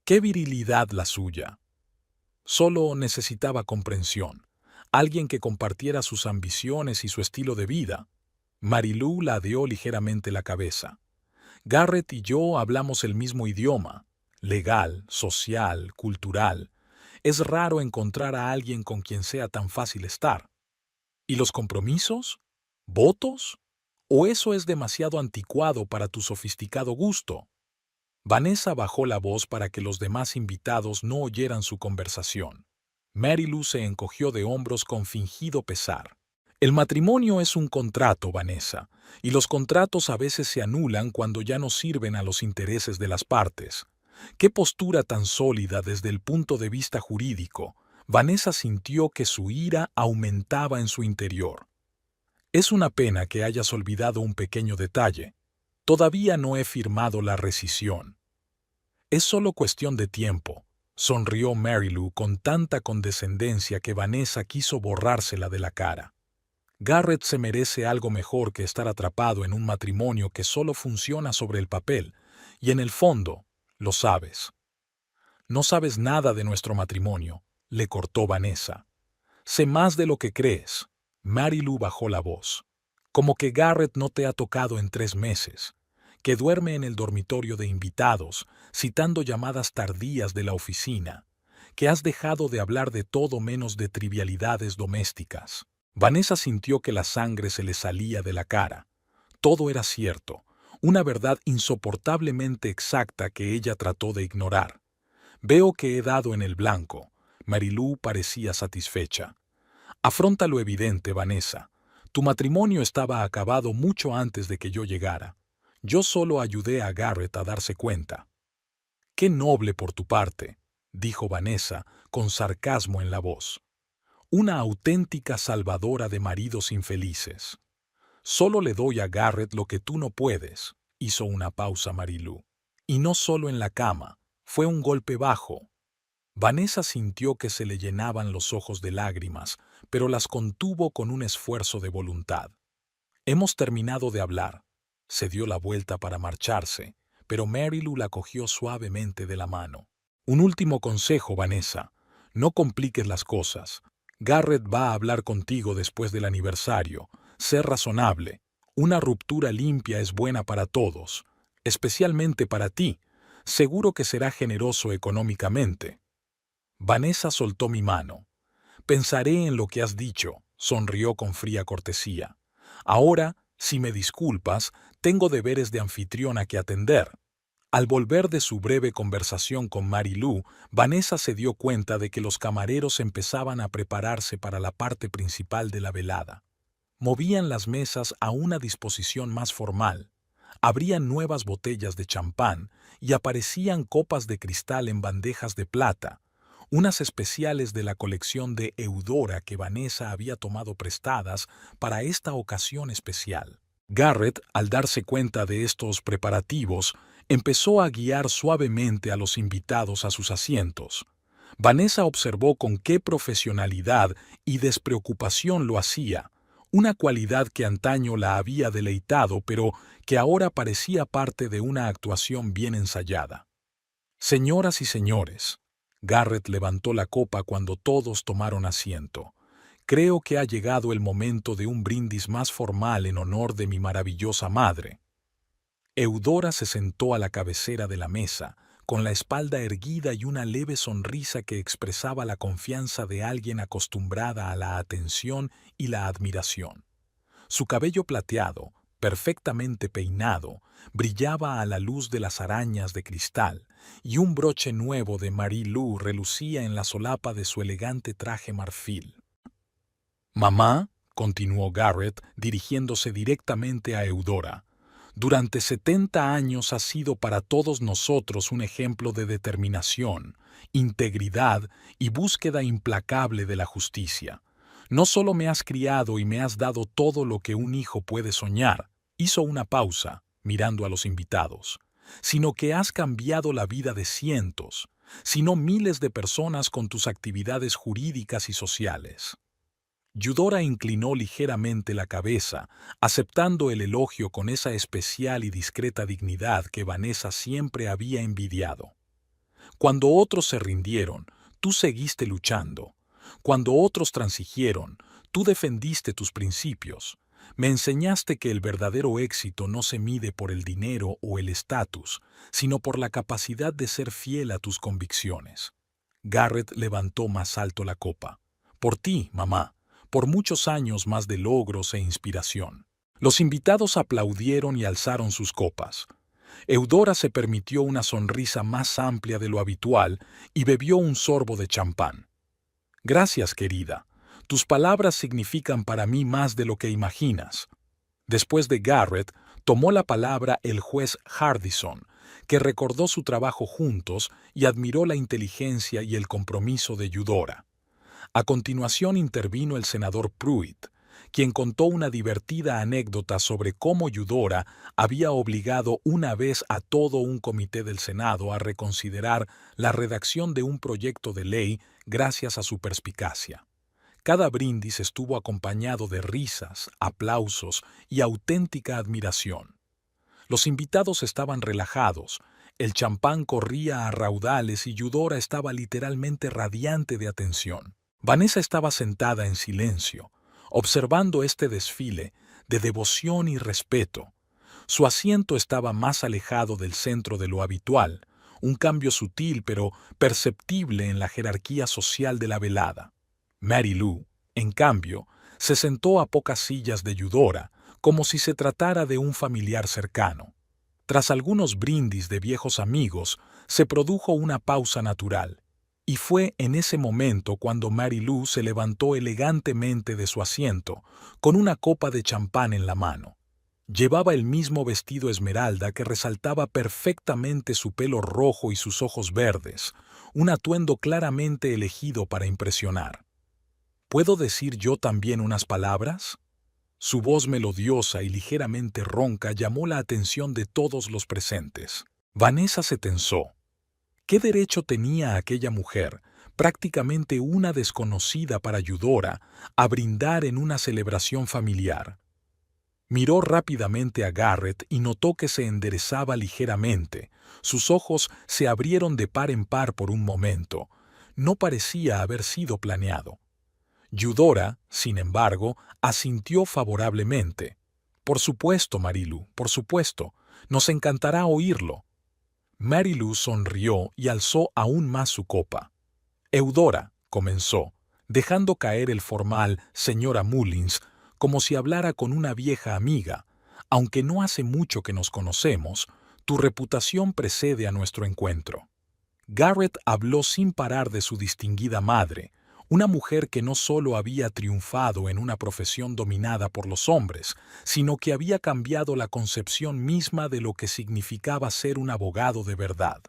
[SPEAKER 1] ¡Qué virilidad la suya! Solo necesitaba comprensión. Alguien que compartiera sus ambiciones y su estilo de vida. Marilou ladeó ligeramente la cabeza. Garrett y yo hablamos el mismo idioma, legal, social, cultural. Es raro encontrar a alguien con quien sea tan fácil estar. ¿Y los compromisos? ¿Votos? ¿O eso es demasiado anticuado para tu sofisticado gusto? Vanessa bajó la voz para que los demás invitados no oyeran su conversación. Marilou se encogió de hombros con fingido pesar. El matrimonio es un contrato, Vanessa, y los contratos a veces se anulan cuando ya no sirven a los intereses de las partes. ¡Qué postura tan sólida desde el punto de vista jurídico! Vanessa sintió que su ira aumentaba en su interior. Es una pena que hayas olvidado un pequeño detalle. Todavía no he firmado la rescisión. Es solo cuestión de tiempo. Sonrió Marilou con tanta condescendencia que Vanessa quiso borrársela de la cara. Garrett se merece algo mejor que estar atrapado en un matrimonio que solo funciona sobre el papel, y en el fondo, lo sabes. No sabes nada de nuestro matrimonio, le cortó Vanessa. Sé más de lo que crees. Marilou bajó la voz. Como que Garrett no te ha tocado en 3 meses. Que duerme en el dormitorio de invitados, citando llamadas tardías de la oficina, que has dejado de hablar de todo menos de trivialidades domésticas. Vanessa sintió que la sangre se le salía de la cara. Todo era cierto, una verdad insoportablemente exacta que ella trató de ignorar. Veo que he dado en el blanco. Marilou parecía satisfecha. Afronta lo evidente, Vanessa. Tu matrimonio estaba acabado mucho antes de que yo llegara. Yo solo ayudé a Garrett a darse cuenta. «Qué noble por tu parte», dijo Vanessa con sarcasmo en la voz. «Una auténtica salvadora de maridos infelices. Solo le doy a Garrett lo que tú no puedes», hizo una pausa Marilou. «Y no solo en la cama, fue un golpe bajo». Vanessa sintió que se le llenaban los ojos de lágrimas, pero las contuvo con un esfuerzo de voluntad. «Hemos terminado de hablar». Se dio la vuelta para marcharse, pero Marilou la cogió suavemente de la mano. «Un último consejo, Vanessa. No compliques las cosas. Garrett va a hablar contigo después del aniversario. Sé razonable. Una ruptura limpia es buena para todos, especialmente para ti. Seguro que será generoso económicamente». Vanessa soltó mi mano. «Pensaré en lo que has dicho», sonrió con fría cortesía. «Ahora, si me disculpas, tengo deberes de anfitriona que atender». Al volver de su breve conversación con Marilou, Vanessa se dio cuenta de que los camareros empezaban a prepararse para la parte principal de la velada. Movían las mesas a una disposición más formal. Abrían nuevas botellas de champán y aparecían copas de cristal en bandejas de plata, unas especiales de la colección de Eudora que Vanessa había tomado prestadas para esta ocasión especial. Garrett, al darse cuenta de estos preparativos, empezó a guiar suavemente a los invitados a sus asientos. Vanessa observó con qué profesionalidad y despreocupación lo hacía, una cualidad que antaño la había deleitado, pero que ahora parecía parte de una actuación bien ensayada. Señoras y señores, Garrett levantó la copa cuando todos tomaron asiento. Creo que ha llegado el momento de un brindis más formal en honor de mi maravillosa madre. Eudora se sentó a la cabecera de la mesa, con la espalda erguida y una leve sonrisa que expresaba la confianza de alguien acostumbrada a la atención y la admiración. Su cabello plateado, perfectamente peinado, brillaba a la luz de las arañas de cristal, y un broche nuevo de Marie Lou relucía en la solapa de su elegante traje marfil. «Mamá», continuó Garrett, dirigiéndose directamente a Eudora, «durante 70 años has sido para todos nosotros un ejemplo de determinación, integridad y búsqueda implacable de la justicia. No solo me has criado y me has dado todo lo que un hijo puede soñar», hizo una pausa, mirando a los invitados, «sino que has cambiado la vida de cientos, si no miles de personas con tus actividades jurídicas y sociales». Eudora inclinó ligeramente la cabeza, aceptando el elogio con esa especial y discreta dignidad que Vanessa siempre había envidiado. «Cuando otros se rindieron, tú seguiste luchando. Cuando otros transigieron, tú defendiste tus principios. Me enseñaste que el verdadero éxito no se mide por el dinero o el estatus, sino por la capacidad de ser fiel a tus convicciones». Garrett levantó más alto la copa. «Por ti, mamá. Por muchos años más de logros e inspiración». Los invitados aplaudieron y alzaron sus copas. Eudora se permitió una sonrisa más amplia de lo habitual y bebió un sorbo de champán. «Gracias, querida. Tus palabras significan para mí más de lo que imaginas». Después de Garrett, tomó la palabra el juez Hardison, que recordó su trabajo juntos y admiró la inteligencia y el compromiso de Eudora. A continuación intervino el senador Pruitt, quien contó una divertida anécdota sobre cómo Eudora había obligado una vez a todo un comité del Senado a reconsiderar la redacción de un proyecto de ley gracias a su perspicacia. Cada brindis estuvo acompañado de risas, aplausos y auténtica admiración. Los invitados estaban relajados, el champán corría a raudales y Eudora estaba literalmente radiante de atención. Vanessa estaba sentada en silencio, observando este desfile de devoción y respeto. Su asiento estaba más alejado del centro de lo habitual, un cambio sutil pero perceptible en la jerarquía social de la velada. Marie Lou, en cambio, se sentó a pocas sillas de Eudora, como si se tratara de un familiar cercano. Tras algunos brindis de viejos amigos, se produjo una pausa natural. Y fue en ese momento cuando Marie Lou se levantó elegantemente de su asiento, con una copa de champán en la mano. Llevaba el mismo vestido esmeralda que resaltaba perfectamente su pelo rojo y sus ojos verdes, un atuendo claramente elegido para impresionar. ¿Puedo decir yo también unas palabras? Su voz melodiosa y ligeramente ronca llamó la atención de todos los presentes. Vanessa se tensó. ¿Qué derecho tenía aquella mujer, prácticamente una desconocida para Eudora, a brindar en una celebración familiar? Miró rápidamente a Garrett y notó que se enderezaba ligeramente. Sus ojos se abrieron de par en par por un momento. No parecía haber sido planeado. Eudora, sin embargo, asintió favorablemente. «Por supuesto, Marie Lou, por supuesto. Nos encantará oírlo». Marie Lou sonrió y alzó aún más su copa. «Eudora», comenzó, dejando caer el formal «señora Mullins», como si hablara con una vieja amiga, «aunque no hace mucho que nos conocemos, tu reputación precede a nuestro encuentro». Garrett habló sin parar de su distinguida madre, una mujer que no solo había triunfado en una profesión dominada por los hombres, sino que había cambiado la concepción misma de lo que significaba ser un abogado de verdad.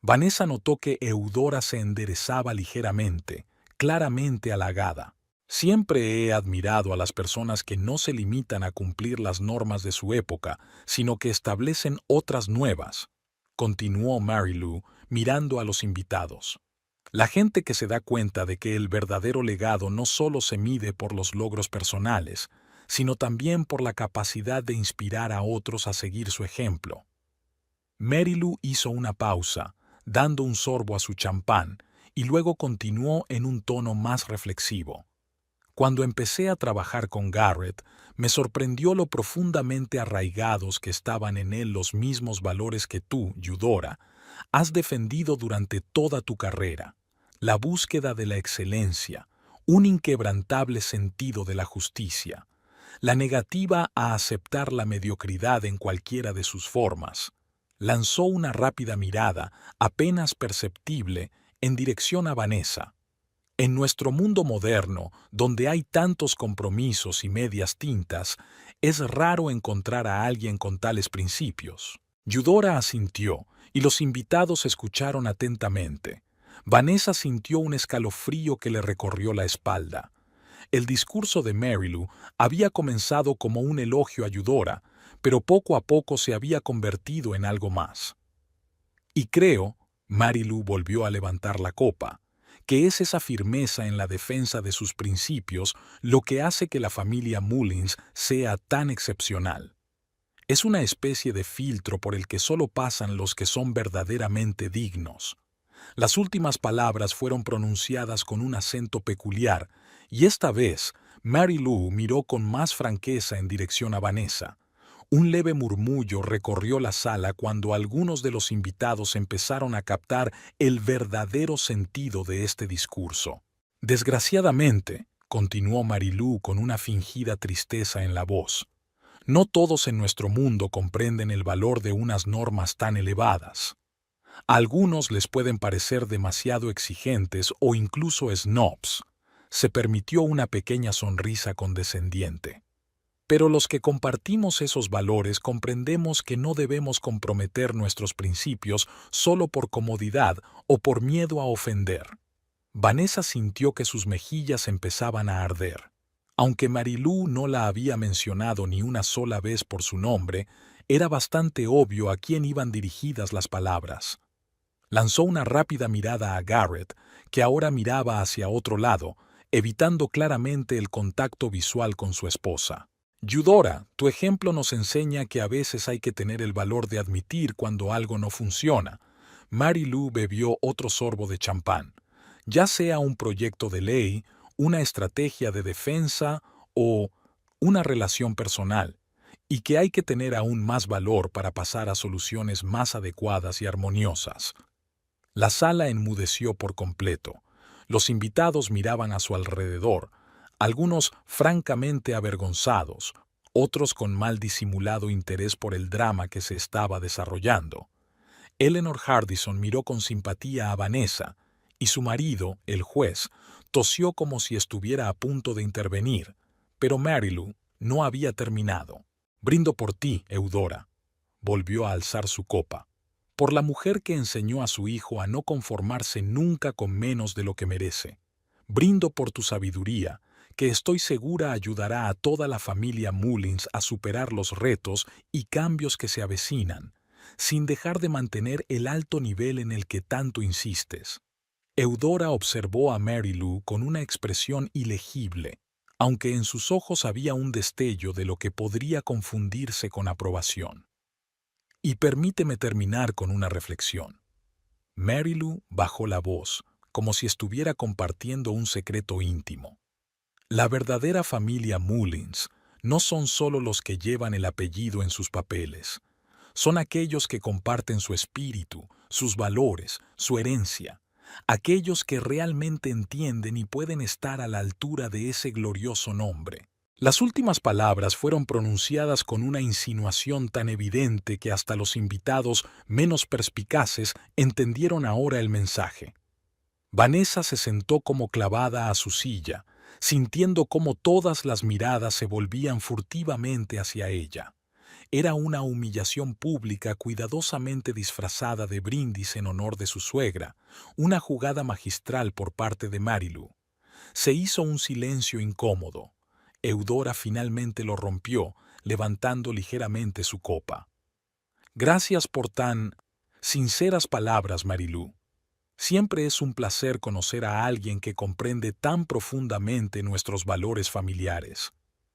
[SPEAKER 1] Vanessa notó que Eudora se enderezaba ligeramente, claramente halagada. Siempre he admirado a las personas que no se limitan a cumplir las normas de su época, sino que establecen otras nuevas, continuó Mary Lou, mirando a los invitados. La gente que se da cuenta de que el verdadero legado no solo se mide por los logros personales, sino también por la capacidad de inspirar a otros a seguir su ejemplo. Mary Lou hizo una pausa, dando un sorbo a su champán, y luego continuó en un tono más reflexivo. Cuando empecé a trabajar con Garrett, me sorprendió lo profundamente arraigados que estaban en él los mismos valores que tú, Eudora, has defendido durante toda tu carrera: la búsqueda de la excelencia, un inquebrantable sentido de la justicia, la negativa a aceptar la mediocridad en cualquiera de sus formas. Lanzó una rápida mirada, apenas perceptible, en dirección a Vanessa. En nuestro mundo moderno, donde hay tantos compromisos y medias tintas, es raro encontrar a alguien con tales principios. Eudora asintió, y los invitados escucharon atentamente. Vanessa sintió un escalofrío que le recorrió la espalda. El discurso de Mary Lou había comenzado como un elogio a Eudora, pero poco a poco se había convertido en algo más. Y creo, Mary Lou volvió a levantar la copa, que es esa firmeza en la defensa de sus principios lo que hace que la familia Mullins sea tan excepcional. Es una especie de filtro por el que solo pasan los que son verdaderamente dignos. Las últimas palabras fueron pronunciadas con un acento peculiar, y esta vez Mary Lou miró con más franqueza en dirección a Vanessa. Un leve murmullo recorrió la sala cuando algunos de los invitados empezaron a captar el verdadero sentido de este discurso. Desgraciadamente, continuó Mary Lou con una fingida tristeza en la voz, no todos en nuestro mundo comprenden el valor de unas normas tan elevadas. A algunos les pueden parecer demasiado exigentes o incluso snobs. Se permitió una pequeña sonrisa condescendiente. Pero los que compartimos esos valores comprendemos que no debemos comprometer nuestros principios solo por comodidad o por miedo a ofender. Vanessa sintió que sus mejillas empezaban a arder. Aunque Mary Lou no la había mencionado ni una sola vez por su nombre, era bastante obvio a quién iban dirigidas las palabras. Lanzó una rápida mirada a Garrett, que ahora miraba hacia otro lado, evitando claramente el contacto visual con su esposa. Eudora, tu ejemplo nos enseña que a veces hay que tener el valor de admitir cuando algo no funciona. Mary Lou bebió otro sorbo de champán. Ya sea un proyecto de ley, una estrategia de defensa o una relación personal, y que hay que tener aún más valor para pasar a soluciones más adecuadas y armoniosas. La sala enmudeció por completo. Los invitados miraban a su alrededor, algunos francamente avergonzados, otros con mal disimulado interés por el drama que se estaba desarrollando. Eleanor Hardison miró con simpatía a Vanessa, y su marido, el juez, tosió como si estuviera a punto de intervenir, pero Mary Lou no había terminado. Brindo por ti, Eudora. Volvió a alzar su copa. Por la mujer que enseñó a su hijo a no conformarse nunca con menos de lo que merece. Brindo por tu sabiduría, que estoy segura ayudará a toda la familia Mullins a superar los retos y cambios que se avecinan, sin dejar de mantener el alto nivel en el que tanto insistes. Eudora observó a Mary Lou con una expresión ilegible, aunque en sus ojos había un destello de lo que podría confundirse con aprobación. Y permíteme terminar con una reflexión. Mary Lou bajó la voz, como si estuviera compartiendo un secreto íntimo. La verdadera familia Mullins no son solo los que llevan el apellido en sus papeles. Son aquellos que comparten su espíritu, sus valores, su herencia. Aquellos que realmente entienden y pueden estar a la altura de ese glorioso nombre. Las últimas palabras fueron pronunciadas con una insinuación tan evidente que hasta los invitados menos perspicaces entendieron ahora el mensaje. Vanessa se sentó como clavada a su silla, sintiendo cómo todas las miradas se volvían furtivamente hacia ella. Era una humillación pública cuidadosamente disfrazada de brindis en honor de su suegra, una jugada magistral por parte de Mary Lou. Se hizo un silencio incómodo. Eudora finalmente lo rompió, levantando ligeramente su copa. Gracias por tan sinceras palabras, Marilú. Siempre es un placer conocer a alguien que comprende tan profundamente nuestros valores familiares.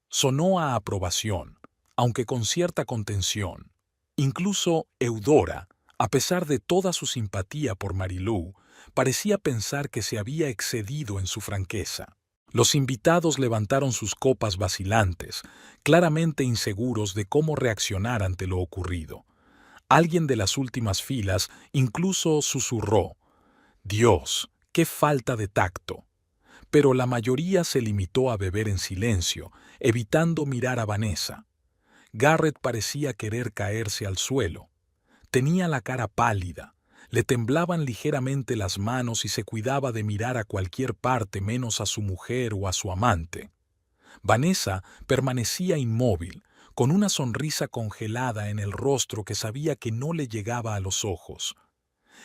[SPEAKER 1] Sonó a aprobación, aunque con cierta contención. Incluso Eudora, a pesar de toda su simpatía por Marilú, parecía pensar que se había excedido en su franqueza. Los invitados levantaron sus copas vacilantes, claramente inseguros de cómo reaccionar ante lo ocurrido. Alguien de las últimas filas incluso susurró: «Dios, qué falta de tacto». Pero la mayoría se limitó a beber en silencio, evitando mirar a Vanessa. Garrett parecía querer caerse al suelo. Tenía la cara pálida, le temblaban ligeramente las manos y se cuidaba de mirar a cualquier parte menos a su mujer o a su amante. Vanessa permanecía inmóvil, con una sonrisa congelada en el rostro que sabía que no le llegaba a los ojos.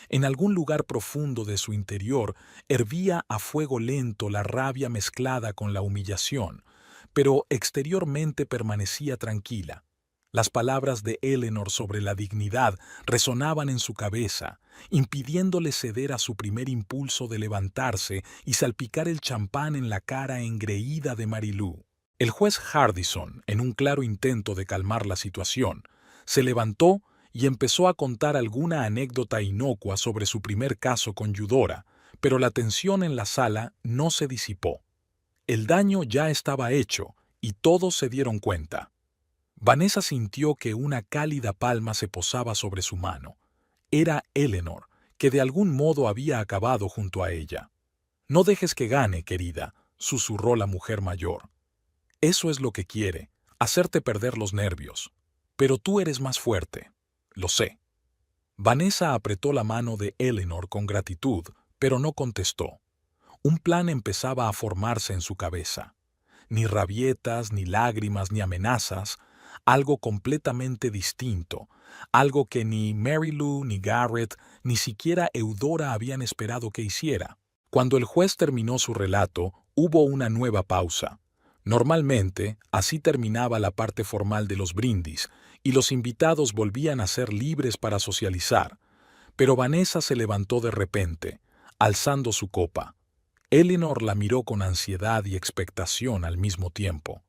[SPEAKER 1] En algún lugar profundo de su interior hervía a fuego lento la rabia mezclada con la humillación, pero exteriormente permanecía tranquila. Las palabras de Eleanor sobre la dignidad resonaban en su cabeza, impidiéndole ceder a su primer impulso de levantarse y salpicar el champán en la cara engreída de Marilú. El juez Hardison, en un claro intento de calmar la situación, se levantó y empezó a contar alguna anécdota inocua sobre su primer caso con Eudora, pero la tensión en la sala no se disipó. El daño ya estaba hecho y todos se dieron cuenta. Vanessa sintió que una cálida palma se posaba sobre su mano. Era Eleanor, que de algún modo había acabado junto a ella. «No dejes que gane, querida», susurró la mujer mayor. «Eso es lo que quiere, hacerte perder los nervios. Pero tú eres más fuerte. Lo sé». Vanessa apretó la mano de Eleanor con gratitud, pero no contestó. Un plan empezaba a formarse en su cabeza. Ni rabietas, ni lágrimas, ni amenazas, algo completamente distinto, algo que ni Marilú, ni Garrett, ni siquiera Eudora habían esperado que hiciera. Cuando el juez terminó su relato, hubo una nueva pausa. Normalmente, así terminaba la parte formal de los brindis, y los invitados volvían a ser libres para socializar. Pero Vanessa se levantó de repente, alzando su copa. Eleanor la miró con ansiedad y expectación al mismo tiempo.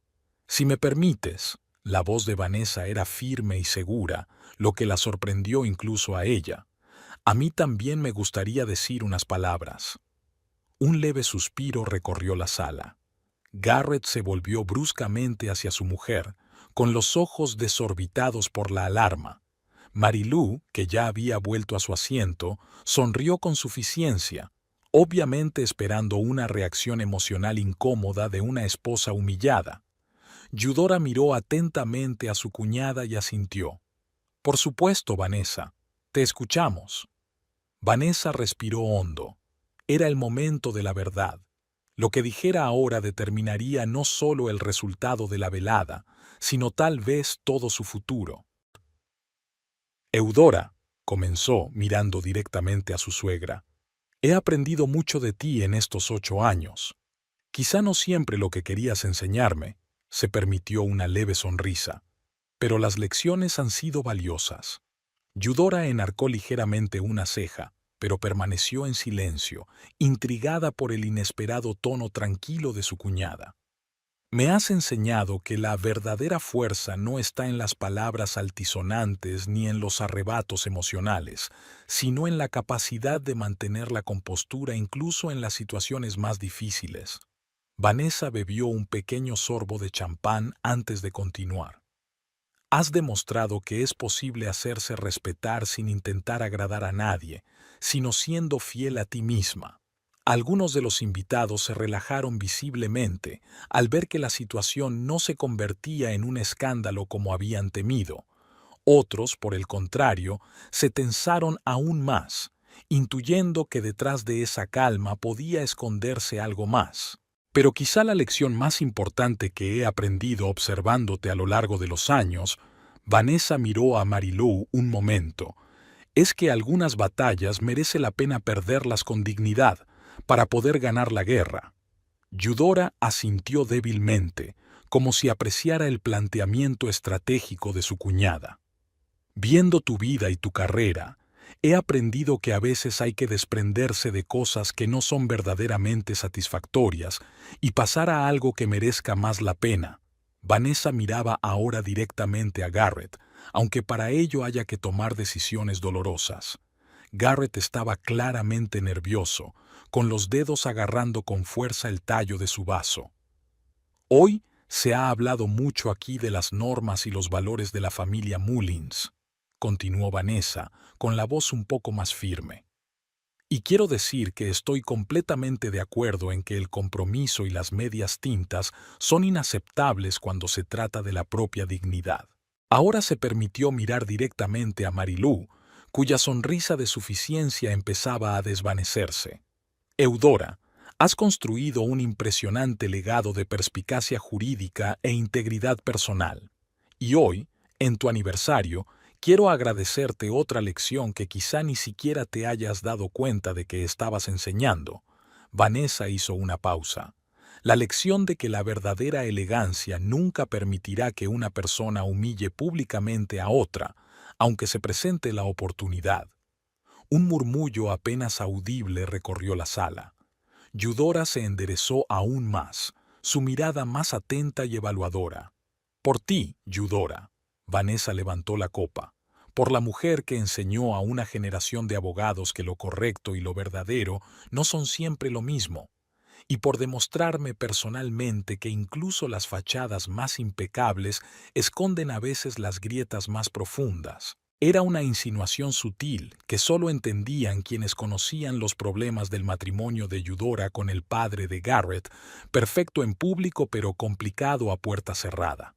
[SPEAKER 1] «Si me permites», la voz de Vanessa era firme y segura, lo que la sorprendió incluso a ella. «A mí también me gustaría decir unas palabras». Un leve suspiro recorrió la sala. Garrett se volvió bruscamente hacia su mujer, con los ojos desorbitados por la alarma. Marilú, que ya había vuelto a su asiento, sonrió con suficiencia, obviamente esperando una reacción emocional incómoda de una esposa humillada. Eudora miró atentamente a su cuñada y asintió. «Por supuesto, Vanessa. Te escuchamos». Vanessa respiró hondo. Era el momento de la verdad. Lo que dijera ahora determinaría no solo el resultado de la velada, sino tal vez todo su futuro. «Eudora», comenzó mirando directamente a su suegra, «he aprendido mucho de ti en estos 8 años. Quizá no siempre lo que querías enseñarme», se permitió una leve sonrisa, «pero las lecciones han sido valiosas». Eudora enarcó ligeramente una ceja, pero permaneció en silencio, intrigada por el inesperado tono tranquilo de su cuñada. «Me has enseñado que la verdadera fuerza no está en las palabras altisonantes ni en los arrebatos emocionales, sino en la capacidad de mantener la compostura incluso en las situaciones más difíciles». Vanessa bebió un pequeño sorbo de champán antes de continuar. «Has demostrado que es posible hacerse respetar sin intentar agradar a nadie, sino siendo fiel a ti misma». Algunos de los invitados se relajaron visiblemente al ver que la situación no se convertía en un escándalo como habían temido. Otros, por el contrario, se tensaron aún más, intuyendo que detrás de esa calma podía esconderse algo más. «Pero quizá la lección más importante que he aprendido observándote a lo largo de los años», Vanessa miró a Marilú un momento, «es que algunas batallas merece la pena perderlas con dignidad para poder ganar la guerra». Eudora asintió débilmente, como si apreciara el planteamiento estratégico de su cuñada. Viendo tu vida y tu carrera, he aprendido que a veces hay que desprenderse de cosas que no son verdaderamente satisfactorias y pasar a algo que merezca más la pena. Vanessa miraba ahora directamente a Garrett, aunque para ello haya que tomar decisiones dolorosas. Garrett estaba claramente nervioso, con los dedos agarrando con fuerza el tallo de su vaso. Hoy se ha hablado mucho aquí de las normas y los valores de la familia Mullins, continuó Vanessa, con la voz un poco más firme. Y quiero decir que estoy completamente de acuerdo en que el compromiso y las medias tintas son inaceptables cuando se trata de la propia dignidad. Ahora se permitió mirar directamente a Marilú, cuya sonrisa de suficiencia empezaba a desvanecerse. Eudora, has construido un impresionante legado de perspicacia jurídica e integridad personal. Y hoy, en tu aniversario, quiero agradecerte otra lección que quizá ni siquiera te hayas dado cuenta de que estabas enseñando. Vanessa hizo una pausa. La lección de que la verdadera elegancia nunca permitirá que una persona humille públicamente a otra, aunque se presente la oportunidad. Un murmullo apenas audible recorrió la sala. Eudora se enderezó aún más, su mirada más atenta y evaluadora. Por ti, Eudora. Vanessa levantó la copa. Por la mujer que enseñó a una generación de abogados que lo correcto y lo verdadero no son siempre lo mismo. Y por demostrarme personalmente que incluso las fachadas más impecables esconden a veces las grietas más profundas. Era una insinuación sutil que solo entendían quienes conocían los problemas del matrimonio de Eudora con el padre de Garrett, perfecto en público pero complicado a puerta cerrada.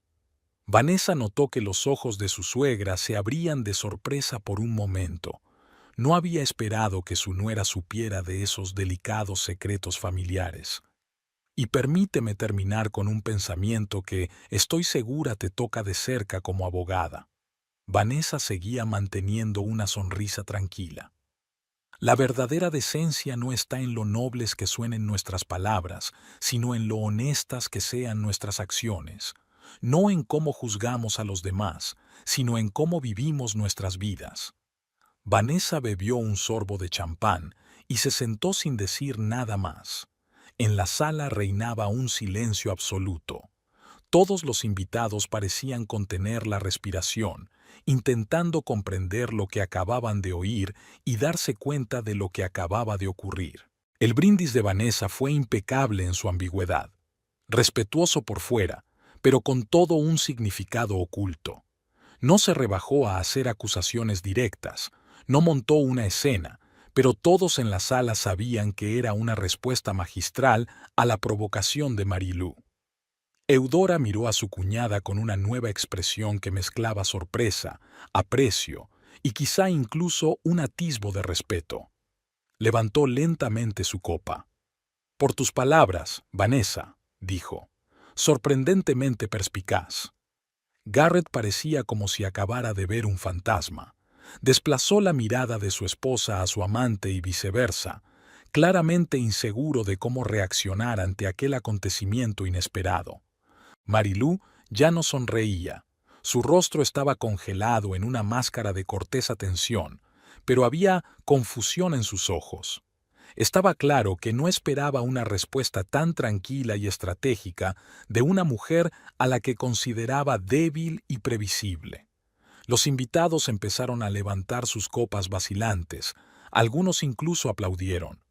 [SPEAKER 1] Vanessa notó que los ojos de su suegra se abrían de sorpresa por un momento. No había esperado que su nuera supiera de esos delicados secretos familiares. Y permíteme terminar con un pensamiento que, estoy segura, te toca de cerca como abogada. Vanessa seguía manteniendo una sonrisa tranquila. La verdadera decencia no está en lo nobles que suenen nuestras palabras, sino en lo honestas que sean nuestras acciones. No en cómo juzgamos a los demás, sino en cómo vivimos nuestras vidas. Vanessa bebió un sorbo de champán y se sentó sin decir nada más. En la sala reinaba un silencio absoluto. Todos los invitados parecían contener la respiración, intentando comprender lo que acababan de oír y darse cuenta de lo que acababa de ocurrir. El brindis de Vanessa fue impecable en su ambigüedad, respetuoso por fuera, pero con todo un significado oculto. No se rebajó a hacer acusaciones directas, no montó una escena, pero todos en la sala sabían que era una respuesta magistral a la provocación de Marilú. Eudora miró a su cuñada con una nueva expresión que mezclaba sorpresa, aprecio y quizá incluso un atisbo de respeto. Levantó lentamente su copa. «Por tus palabras, Vanessa», dijo, sorprendentemente perspicaz. Garrett parecía como si acabara de ver un fantasma. Desplazó la mirada de su esposa a su amante y viceversa, claramente inseguro de cómo reaccionar ante aquel acontecimiento inesperado. Marilú ya no sonreía. Su rostro estaba congelado en una máscara de cortés atención, pero había confusión en sus ojos. Estaba claro que no esperaba una respuesta tan tranquila y estratégica de una mujer a la que consideraba débil y previsible. Los invitados empezaron a levantar sus copas vacilantes, algunos incluso aplaudieron.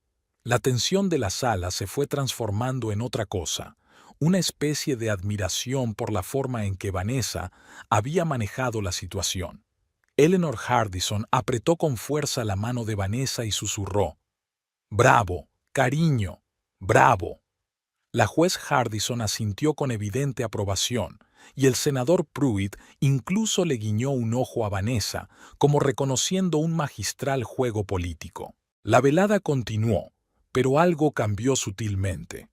[SPEAKER 1] La tensión de la sala se fue transformando en otra cosa, una especie de admiración por la forma en que Vanessa había manejado la situación. Eleanor Hardison apretó con fuerza la mano de Vanessa y susurró: «Bravo, cariño, bravo». La juez Hardison asintió con evidente aprobación, y el senador Pruitt incluso le guiñó un ojo a Vanessa, como reconociendo un magistral juego político. La velada continuó, pero algo cambió sutilmente.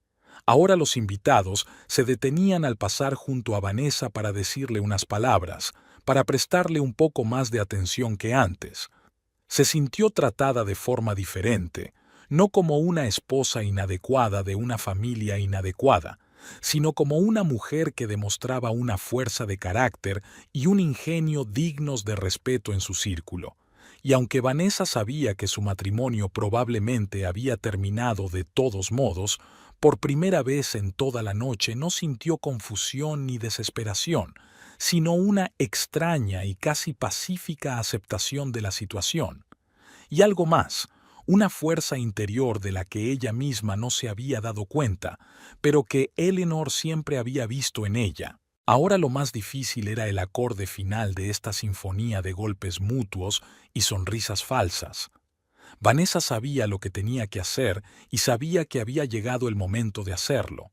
[SPEAKER 1] Ahora los invitados se detenían al pasar junto a Vanessa para decirle unas palabras, para prestarle un poco más de atención que antes. Se sintió tratada de forma diferente, no como una esposa inadecuada de una familia inadecuada, sino como una mujer que demostraba una fuerza de carácter y un ingenio dignos de respeto en su círculo. Y aunque Vanessa sabía que su matrimonio probablemente había terminado de todos modos, por primera vez en toda la noche no sintió confusión ni desesperación, sino una extraña y casi pacífica aceptación de la situación. Y algo más, una fuerza interior de la que ella misma no se había dado cuenta, pero que Eleanor siempre había visto en ella. Ahora lo más difícil era el acorde final de esta sinfonía de golpes mutuos y sonrisas falsas. Vanessa sabía lo que tenía que hacer y sabía que había llegado el momento de hacerlo.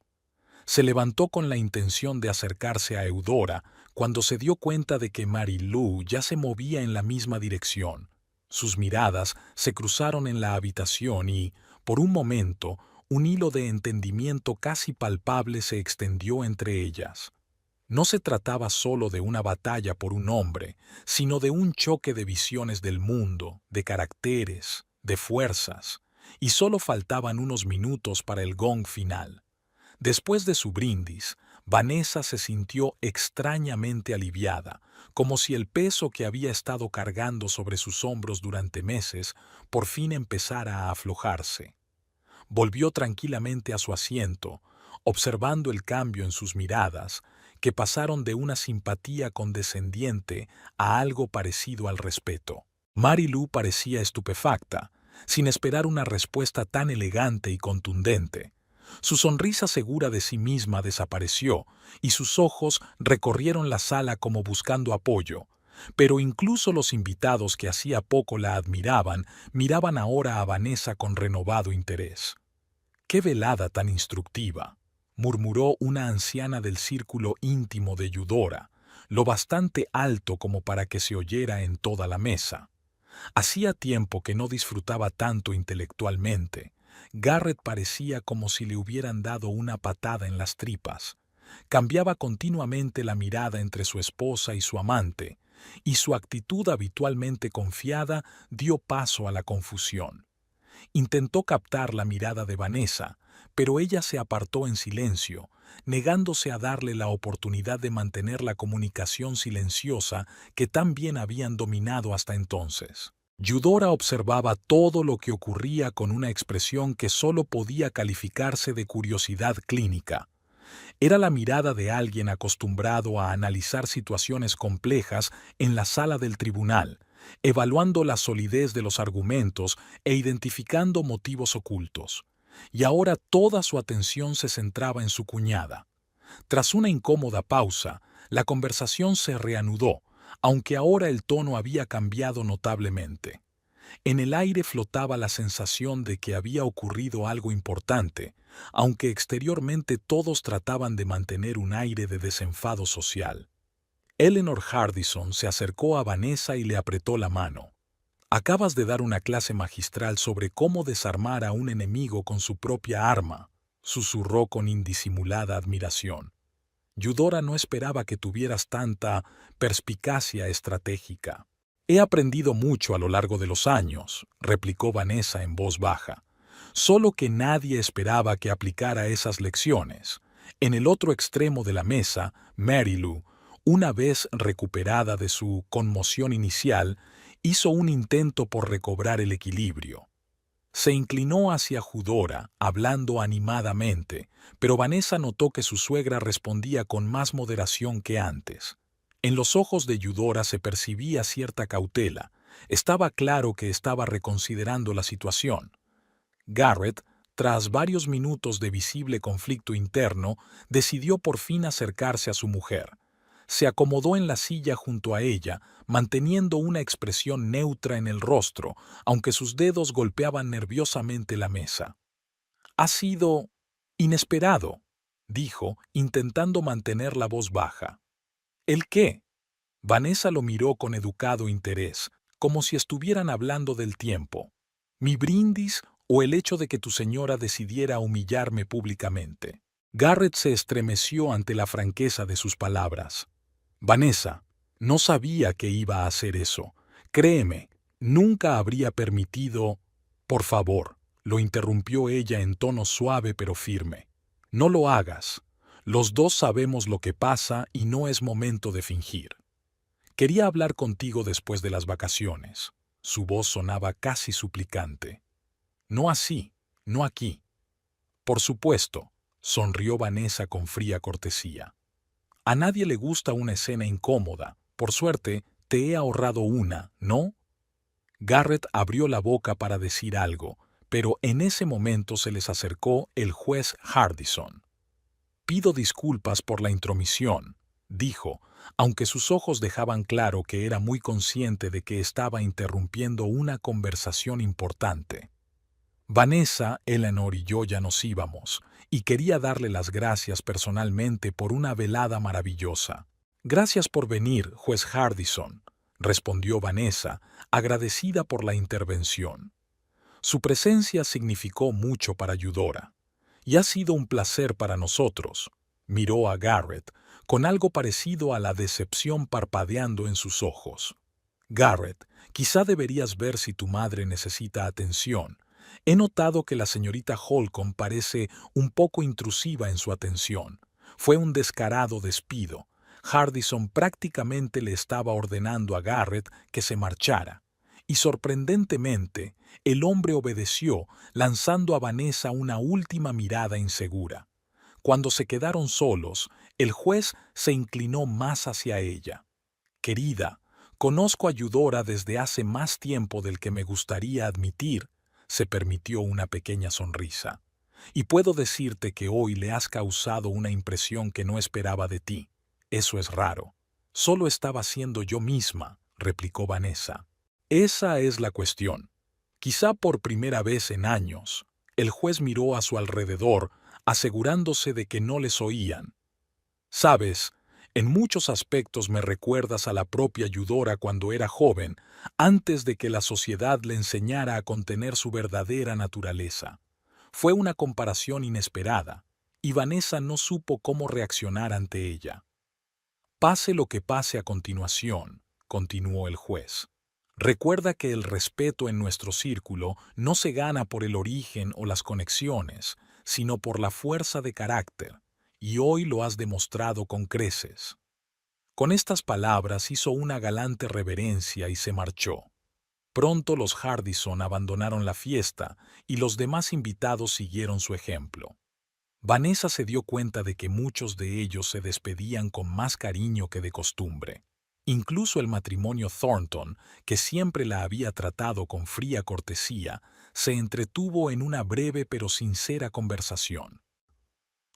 [SPEAKER 1] Se levantó con la intención de acercarse a Eudora cuando se dio cuenta de que Mary Lou ya se movía en la misma dirección. Sus miradas se cruzaron en la habitación y, por un momento, un hilo de entendimiento casi palpable se extendió entre ellas. No se trataba solo de una batalla por un hombre, sino de un choque de visiones del mundo, de caracteres, de fuerzas, y solo faltaban unos minutos para el gong final. Después de su brindis, Vanessa se sintió extrañamente aliviada, como si el peso que había estado cargando sobre sus hombros durante meses por fin empezara a aflojarse. Volvió tranquilamente a su asiento, observando el cambio en sus miradas, que pasaron de una simpatía condescendiente a algo parecido al respeto. Mary Lou parecía estupefacta, sin esperar una respuesta tan elegante y contundente. Su sonrisa segura de sí misma desapareció y sus ojos recorrieron la sala como buscando apoyo, pero incluso los invitados que hacía poco la admiraban miraban ahora a Vanessa con renovado interés. «¡Qué velada tan instructiva!», murmuró una anciana del círculo íntimo de Eudora, lo bastante alto como para que se oyera en toda la mesa. Hacía tiempo que no disfrutaba tanto intelectualmente. Garrett parecía como si le hubieran dado una patada en las tripas. Cambiaba continuamente la mirada entre su esposa y su amante, y su actitud habitualmente confiada dio paso a la confusión. Intentó captar la mirada de Vanessa, pero ella se apartó en silencio, negándose a darle la oportunidad de mantener la comunicación silenciosa que tan bien habían dominado hasta entonces. Eudora observaba todo lo que ocurría con una expresión que solo podía calificarse de curiosidad clínica. Era la mirada de alguien acostumbrado a analizar situaciones complejas en la sala del tribunal, evaluando la solidez de los argumentos e identificando motivos ocultos. Y ahora toda su atención se centraba en su cuñada. Tras una incómoda pausa, la conversación se reanudó, aunque ahora el tono había cambiado notablemente. En el aire flotaba la sensación de que había ocurrido algo importante, aunque exteriormente todos trataban de mantener un aire de desenfado social. Eleanor Hardison se acercó a Vanessa y le apretó la mano. «Acabas de dar una clase magistral sobre cómo desarmar a un enemigo con su propia arma», susurró con indisimulada admiración. «Eudora no esperaba que tuvieras tanta perspicacia estratégica». «He aprendido mucho a lo largo de los años», replicó Vanessa en voz baja. «Solo que nadie esperaba que aplicara esas lecciones». En el otro extremo de la mesa, Mary Lou, una vez recuperada de su conmoción inicial, hizo un intento por recobrar el equilibrio. Se inclinó hacia Eudora, hablando animadamente, pero Vanessa notó que su suegra respondía con más moderación que antes. En los ojos de Eudora se percibía cierta cautela. Estaba claro que estaba reconsiderando la situación. Garrett, tras varios minutos de visible conflicto interno, decidió por fin acercarse a su mujer. Se acomodó en la silla junto a ella, manteniendo una expresión neutra en el rostro, aunque sus dedos golpeaban nerviosamente la mesa. «Ha sido inesperado», dijo, intentando mantener la voz baja. «¿El qué?». Vanessa lo miró con educado interés, como si estuvieran hablando del tiempo. «¿Mi brindis o el hecho de que tu señora decidiera humillarme públicamente?». Garrett se estremeció ante la franqueza de sus palabras. «Vanessa, no sabía que iba a hacer eso. Créeme, nunca habría permitido...». «Por favor», lo interrumpió ella en tono suave pero firme. No lo hagas. Los dos sabemos lo que pasa y no es momento de fingir. Quería hablar contigo después de las vacaciones. Su voz sonaba casi suplicante. No así, no aquí. Por supuesto, sonrió Vanessa con fría cortesía. A nadie le gusta una escena incómoda. Por suerte, te he ahorrado una, ¿no? Garrett abrió la boca para decir algo, pero en ese momento se les acercó el juez Hardison. Pido disculpas por la intromisión, dijo, aunque sus ojos dejaban claro que era muy consciente de que estaba interrumpiendo una conversación importante. Vanessa, Eleanor y yo ya nos íbamos, y quería darle las gracias personalmente por una velada maravillosa. Gracias por venir, juez Hardison, respondió Vanessa, agradecida por la intervención. Su presencia significó mucho para Eudora. Y ha sido un placer para nosotros. Miró a Garrett, con algo parecido a la decepción parpadeando en sus ojos. Garrett, quizá deberías ver si tu madre necesita atención. He notado que la señorita Holcomb parece un poco intrusiva en su atención. Fue un descarado despido. Hardison prácticamente le estaba ordenando a Garrett que se marchara. Y sorprendentemente, el hombre obedeció, lanzando a Vanessa una última mirada insegura. Cuando se quedaron solos, el juez se inclinó más hacia ella. Querida, conozco a Eudora desde hace más tiempo del que me gustaría admitir, se permitió una pequeña sonrisa. Y puedo decirte que hoy le has causado una impresión que no esperaba de ti. Eso es raro. Solo estaba siendo yo misma, replicó Vanessa. Esa es la cuestión. Quizá por primera vez en años, el juez miró a su alrededor, asegurándose de que no les oían. Sabes, en muchos aspectos me recuerdas a la propia Eudora cuando era joven, antes de que la sociedad le enseñara a contener su verdadera naturaleza. Fue una comparación inesperada, y Vanessa no supo cómo reaccionar ante ella. Pase lo que pase a continuación, continuó el juez. Recuerda que el respeto en nuestro círculo no se gana por el origen o las conexiones, sino por la fuerza de carácter, y hoy lo has demostrado con creces. Con estas palabras hizo una galante reverencia y se marchó. Pronto los Hardison abandonaron la fiesta y los demás invitados siguieron su ejemplo. Vanessa se dio cuenta de que muchos de ellos se despedían con más cariño que de costumbre. Incluso el matrimonio Thornton, que siempre la había tratado con fría cortesía, se entretuvo en una breve pero sincera conversación.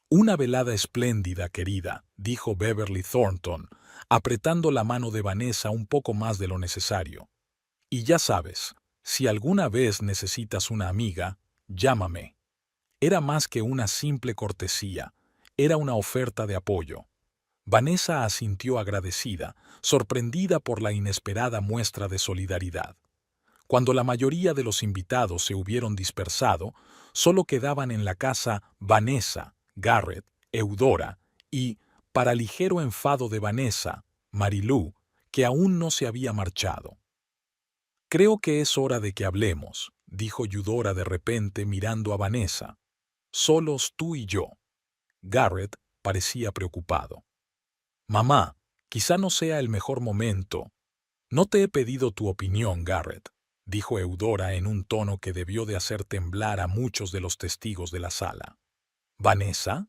[SPEAKER 1] Una velada espléndida, querida, dijo Beverly Thornton, apretando la mano de Vanessa un poco más de lo necesario. Y ya sabes, si alguna vez necesitas una amiga, llámame. Era más que una simple cortesía, era una oferta de apoyo. Vanessa asintió agradecida, sorprendida por la inesperada muestra de solidaridad. Cuando la mayoría de los invitados se hubieron dispersado, solo quedaban en la casa Vanessa, Garrett, Eudora y, para ligero enfado de Vanessa, Marilú, que aún no se había marchado. Creo que es hora de que hablemos, dijo Eudora de repente mirando a Vanessa. Solos tú y yo. Garrett parecía preocupado. Mamá, quizá no sea el mejor momento. No te he pedido tu opinión, Garrett, dijo Eudora en un tono que debió de hacer temblar a muchos de los testigos de la sala. ¿Vanessa?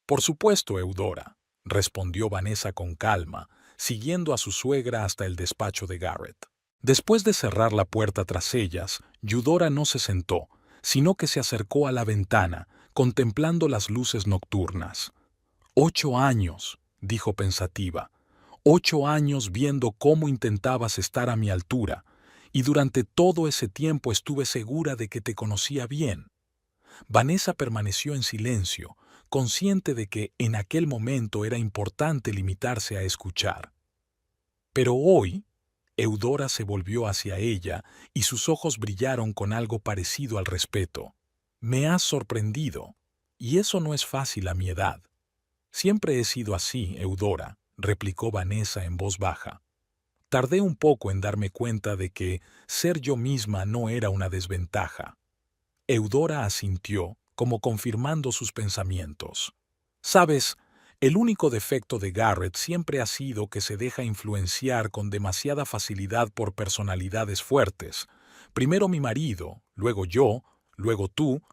[SPEAKER 1] Por supuesto, Eudora, respondió Vanessa con calma, siguiendo a su suegra hasta el despacho de Garrett. Después de cerrar la puerta tras ellas, Eudora no se sentó, sino que se acercó a la ventana, contemplando las luces nocturnas. 8 años, dijo pensativa. 8 años viendo cómo intentabas estar a mi altura, y durante todo ese tiempo estuve segura de que te conocía bien. Vanessa permaneció en silencio, consciente de que en aquel momento era importante limitarse a escuchar. Pero hoy, Eudora se volvió hacia ella y sus ojos brillaron con algo parecido al respeto. Me has sorprendido, y eso no es fácil a mi edad. Siempre he sido así, Eudora, replicó Vanessa en voz baja. Tardé un poco en darme cuenta de que ser yo misma no era una desventaja. Eudora asintió, como confirmando sus pensamientos. Sabes, el único defecto de Garrett siempre ha sido que se deja influenciar con demasiada facilidad por personalidades fuertes. Primero mi marido, luego yo, luego tú.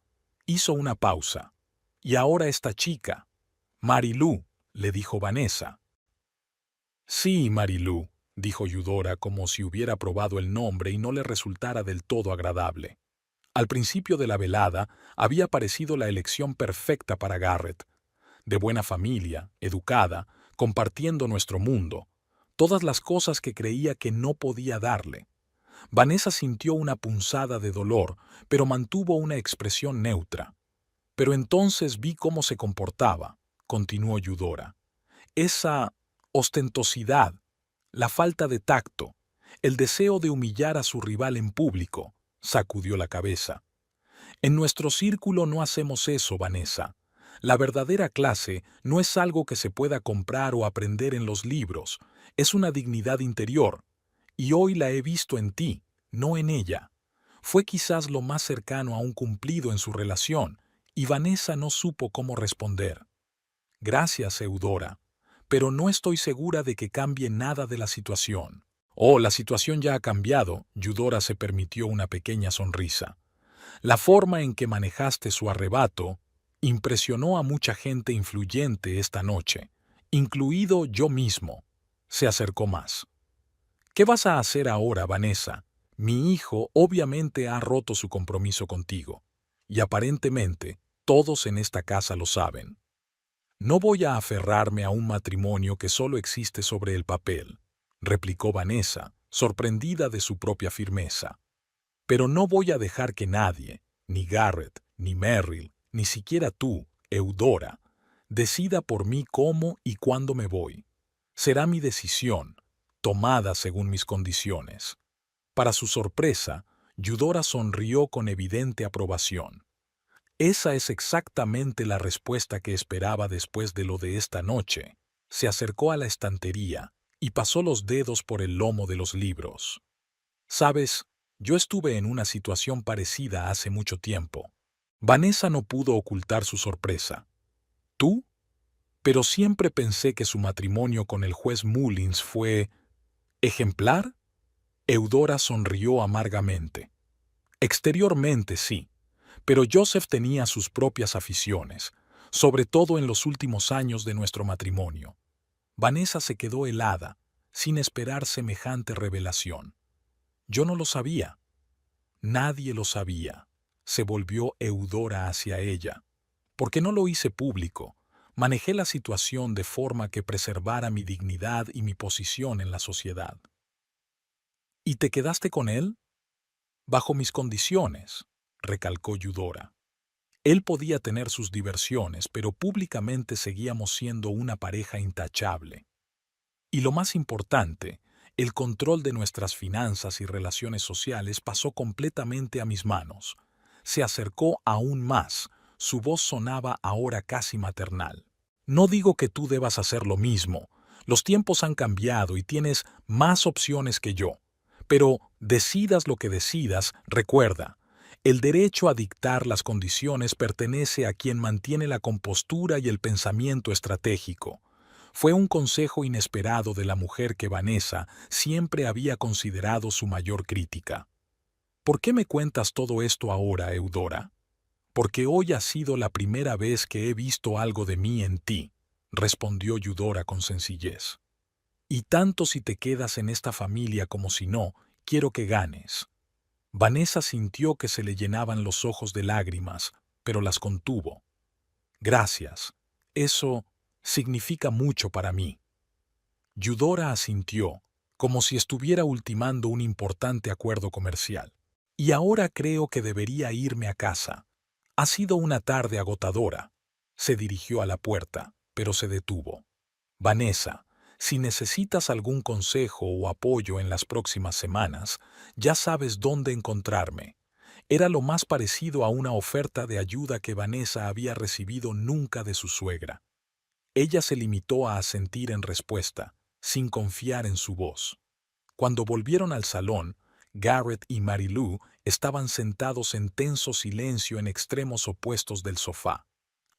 [SPEAKER 1] Hizo una pausa. Y ahora esta chica. Marilú, le dijo Vanessa. Sí, Marilú, dijo Eudora como si hubiera probado el nombre y no le resultara del todo agradable. Al principio de la velada había parecido la elección perfecta para Garrett. De buena familia, educada, compartiendo nuestro mundo, todas las cosas que creía que no podía darle. Vanessa sintió una punzada de dolor, pero mantuvo una expresión neutra. Pero entonces vi cómo se comportaba, continuó Eudora. Esa ostentosidad, la falta de tacto, el deseo de humillar a su rival en público, sacudió la cabeza. En nuestro círculo no hacemos eso, Vanessa. La verdadera clase no es algo que se pueda comprar o aprender en los libros, es una dignidad interior. Y hoy la he visto en ti, no en ella. Fue quizás lo más cercano a un cumplido en su relación, y Vanessa no supo cómo responder. Gracias, Eudora, pero no estoy segura de que cambie nada de la situación. Oh, la situación ya ha cambiado, Eudora se permitió una pequeña sonrisa. La forma en que manejaste su arrebato impresionó a mucha gente influyente esta noche, incluido yo mismo. Se acercó más. ¿Qué vas a hacer ahora, Vanessa? Mi hijo obviamente ha roto su compromiso contigo, y aparentemente todos en esta casa lo saben. No voy a aferrarme a un matrimonio que solo existe sobre el papel, replicó Vanessa, sorprendida de su propia firmeza. Pero no voy a dejar que nadie, ni Garrett, ni Merrill, ni siquiera tú, Eudora, decida por mí cómo y cuándo me voy. Será mi decisión, tomada según mis condiciones. Para su sorpresa, Eudora sonrió con evidente aprobación. Esa es exactamente la respuesta que esperaba después de lo de esta noche. Se acercó a la estantería y pasó los dedos por el lomo de los libros. Sabes, yo estuve en una situación parecida hace mucho tiempo. Vanessa no pudo ocultar su sorpresa. ¿Tú? Pero siempre pensé que su matrimonio con el juez Mullins fue... ¿ejemplar? Eudora sonrió amargamente. Exteriormente sí, pero Joseph tenía sus propias aficiones, sobre todo en los últimos años de nuestro matrimonio. Vanessa se quedó helada, sin esperar semejante revelación. Yo no lo sabía. Nadie lo sabía. Se volvió Eudora hacia ella. Porque no lo hice público. Manejé la situación de forma que preservara mi dignidad y mi posición en la sociedad. ¿Y te quedaste con él? Bajo mis condiciones, recalcó Eudora. Él podía tener sus diversiones, pero públicamente seguíamos siendo una pareja intachable. Y lo más importante, el control de nuestras finanzas y relaciones sociales pasó completamente a mis manos. Se acercó aún más, su voz sonaba ahora casi maternal. No digo que tú debas hacer lo mismo, los tiempos han cambiado y tienes más opciones que yo. Pero decidas lo que decidas, recuerda, el derecho a dictar las condiciones pertenece a quien mantiene la compostura y el pensamiento estratégico. Fue un consejo inesperado de la mujer que Vanessa siempre había considerado su mayor crítica. ¿Por qué me cuentas todo esto ahora, Eudora? Porque hoy ha sido la primera vez que he visto algo de mí en ti, respondió Eudora con sencillez. Y tanto si te quedas en esta familia como si no, quiero que ganes. Vanessa sintió que se le llenaban los ojos de lágrimas, pero las contuvo. Gracias. Eso significa mucho para mí. Eudora asintió, como si estuviera ultimando un importante acuerdo comercial. Y ahora creo que debería irme a casa. Ha sido una tarde agotadora. Se dirigió a la puerta, pero se detuvo. Vanessa, si necesitas algún consejo o apoyo en las próximas semanas, ya sabes dónde encontrarme. Era lo más parecido a una oferta de ayuda que Vanessa había recibido nunca de su suegra. Ella se limitó a asentir en respuesta, sin confiar en su voz. Cuando volvieron al salón, Garrett y Mary Lou estaban sentados en tenso silencio en extremos opuestos del sofá.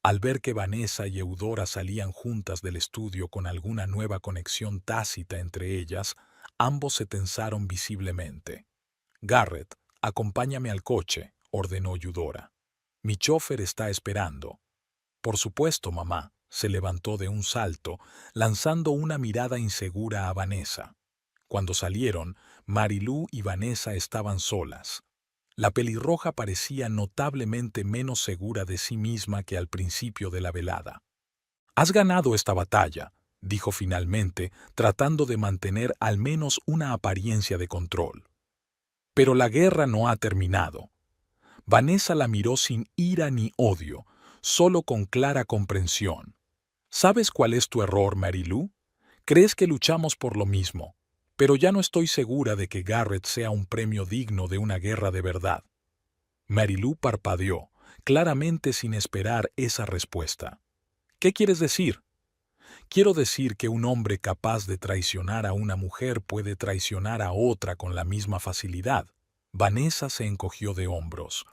[SPEAKER 1] Al ver que Vanessa y Eudora salían juntas del estudio con alguna nueva conexión tácita entre ellas, ambos se tensaron visiblemente. «Garrett, acompáñame al coche», ordenó Eudora. «Mi chofer está esperando». «Por supuesto, mamá», se levantó de un salto, lanzando una mirada insegura a Vanessa. Cuando salieron, Mary Lou y Vanessa estaban solas. La pelirroja parecía notablemente menos segura de sí misma que al principio de la velada. «Has ganado esta batalla», dijo finalmente, tratando de mantener al menos una apariencia de control. «Pero la guerra no ha terminado». Vanessa la miró sin ira ni odio, solo con clara comprensión. «¿Sabes cuál es tu error, Mary Lou? Crees que luchamos por lo mismo, pero ya no estoy segura de que Garrett sea un premio digno de una guerra de verdad». Mary Lou parpadeó, claramente sin esperar esa respuesta. «¿Qué quieres decir?» «Quiero decir que un hombre capaz de traicionar a una mujer puede traicionar a otra con la misma facilidad». Vanessa se encogió de hombros.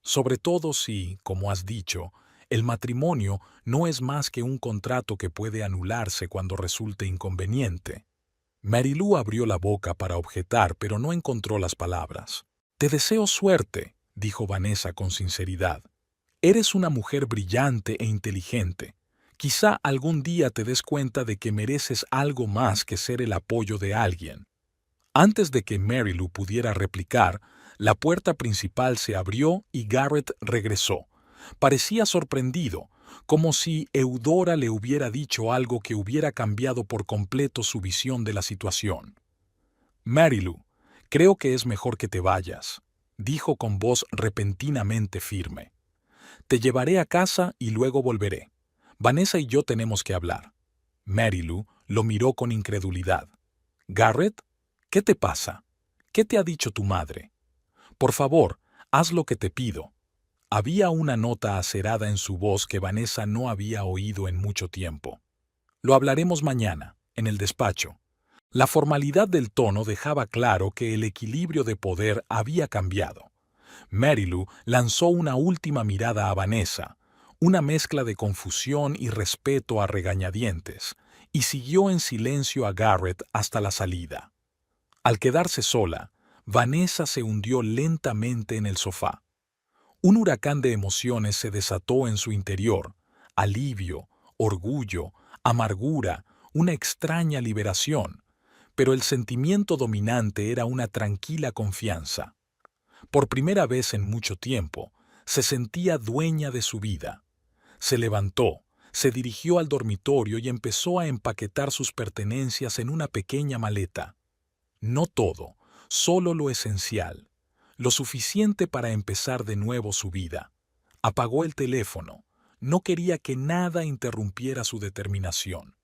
[SPEAKER 1] «Sobre todo si, como has dicho, el matrimonio no es más que un contrato que puede anularse cuando resulte inconveniente». Mary Lou abrió la boca para objetar, pero no encontró las palabras. «Te deseo suerte», dijo Vanessa con sinceridad. «Eres una mujer brillante e inteligente. Quizá algún día te des cuenta de que mereces algo más que ser el apoyo de alguien». Antes de que Mary Lou pudiera replicar, la puerta principal se abrió y Garrett regresó. Parecía sorprendido, como si Eudora le hubiera dicho algo que hubiera cambiado por completo su visión de la situación. «Mary Lou, creo que es mejor que te vayas», dijo con voz repentinamente firme. «Te llevaré a casa y luego volveré. Vanessa y yo tenemos que hablar». Mary Lou lo miró con incredulidad. «¿Garrett? ¿Qué te pasa? ¿Qué te ha dicho tu madre? Por favor, haz lo que te pido». Había una nota acerada en su voz que Vanessa no había oído en mucho tiempo. «Lo hablaremos mañana, en el despacho». La formalidad del tono dejaba claro que el equilibrio de poder había cambiado. Mary Lou lanzó una última mirada a Vanessa, una mezcla de confusión y respeto a regañadientes, y siguió en silencio a Garrett hasta la salida. Al quedarse sola, Vanessa se hundió lentamente en el sofá. Un huracán de emociones se desató en su interior: alivio, orgullo, amargura, una extraña liberación. Pero el sentimiento dominante era una tranquila confianza. Por primera vez en mucho tiempo, se sentía dueña de su vida. Se levantó, se dirigió al dormitorio y empezó a empaquetar sus pertenencias en una pequeña maleta. No todo, solo lo esencial, lo suficiente para empezar de nuevo su vida. Apagó el teléfono. No quería que nada interrumpiera su determinación.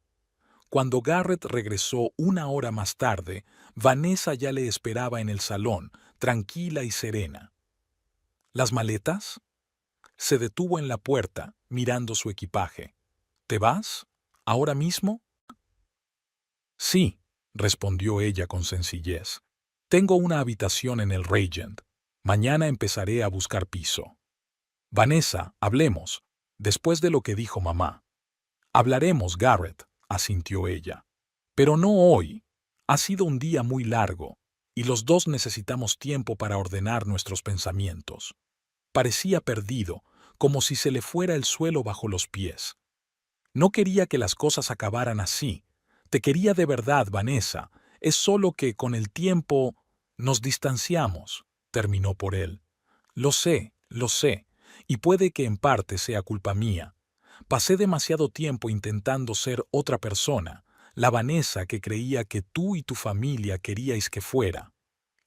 [SPEAKER 1] Cuando Garrett regresó una hora más tarde, Vanessa ya le esperaba en el salón, tranquila y serena. ¿Las maletas? Se detuvo en la puerta, mirando su equipaje. ¿Te vas? ¿Ahora mismo? Sí, respondió ella con sencillez. Tengo una habitación en el Regent. Mañana empezaré a buscar piso. Vanessa, hablemos, después de lo que dijo mamá. Hablaremos, Garrett, asintió ella. Pero no hoy. Ha sido un día muy largo, y los dos necesitamos tiempo para ordenar nuestros pensamientos. Parecía perdido, como si se le fuera el suelo bajo los pies. No quería que las cosas acabaran así. Te quería de verdad, Vanessa. Es solo que con el tiempo nos distanciamos, terminó por él. Lo sé, y puede que en parte sea culpa mía. Pasé demasiado tiempo intentando ser otra persona, la Vanessa que creía que tú y tu familia queríais que fuera.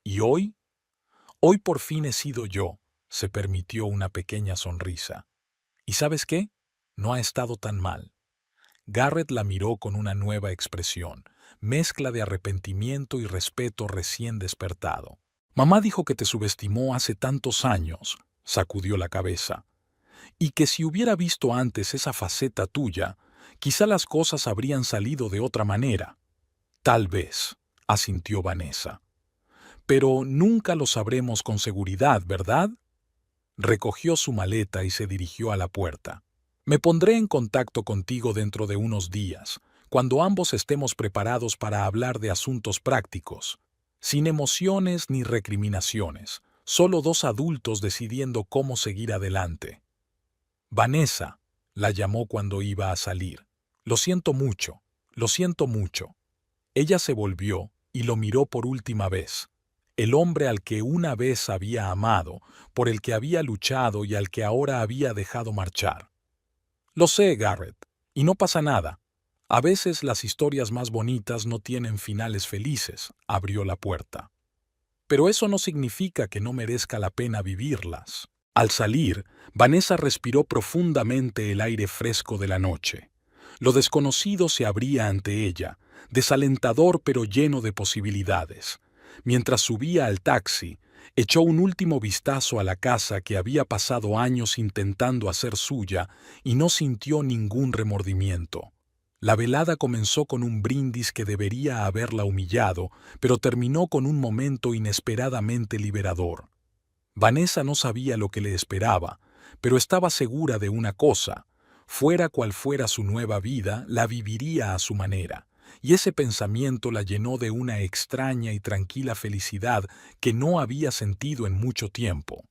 [SPEAKER 1] ¿Y hoy? Hoy por fin he sido yo, se permitió una pequeña sonrisa. ¿Y sabes qué? No ha estado tan mal. Garrett la miró con una nueva expresión, mezcla de arrepentimiento y respeto recién despertado. Mamá dijo que te subestimó hace tantos años, sacudió la cabeza, y que si hubiera visto antes esa faceta tuya, quizá las cosas habrían salido de otra manera. Tal vez, asintió Vanessa. Pero nunca lo sabremos con seguridad, ¿verdad? Recogió su maleta y se dirigió a la puerta. Me pondré en contacto contigo dentro de unos días, cuando ambos estemos preparados para hablar de asuntos prácticos, sin emociones ni recriminaciones, solo dos adultos decidiendo cómo seguir adelante. Vanessa, la llamó cuando iba a salir. Lo siento mucho, lo siento mucho. Ella se volvió y lo miró por última vez. El hombre al que una vez había amado, por el que había luchado y al que ahora había dejado marchar. Lo sé, Garrett, y no pasa nada. A veces las historias más bonitas no tienen finales felices, abrió la puerta. Pero eso no significa que no merezca la pena vivirlas. Al salir, Vanessa respiró profundamente el aire fresco de la noche. Lo desconocido se abría ante ella, desalentador pero lleno de posibilidades. Mientras subía al taxi, echó un último vistazo a la casa que había pasado años intentando hacer suya y no sintió ningún remordimiento. La velada comenzó con un brindis que debería haberla humillado, pero terminó con un momento inesperadamente liberador. Vanessa no sabía lo que le esperaba, pero estaba segura de una cosa: fuera cual fuera su nueva vida, la viviría a su manera, y ese pensamiento la llenó de una extraña y tranquila felicidad que no había sentido en mucho tiempo.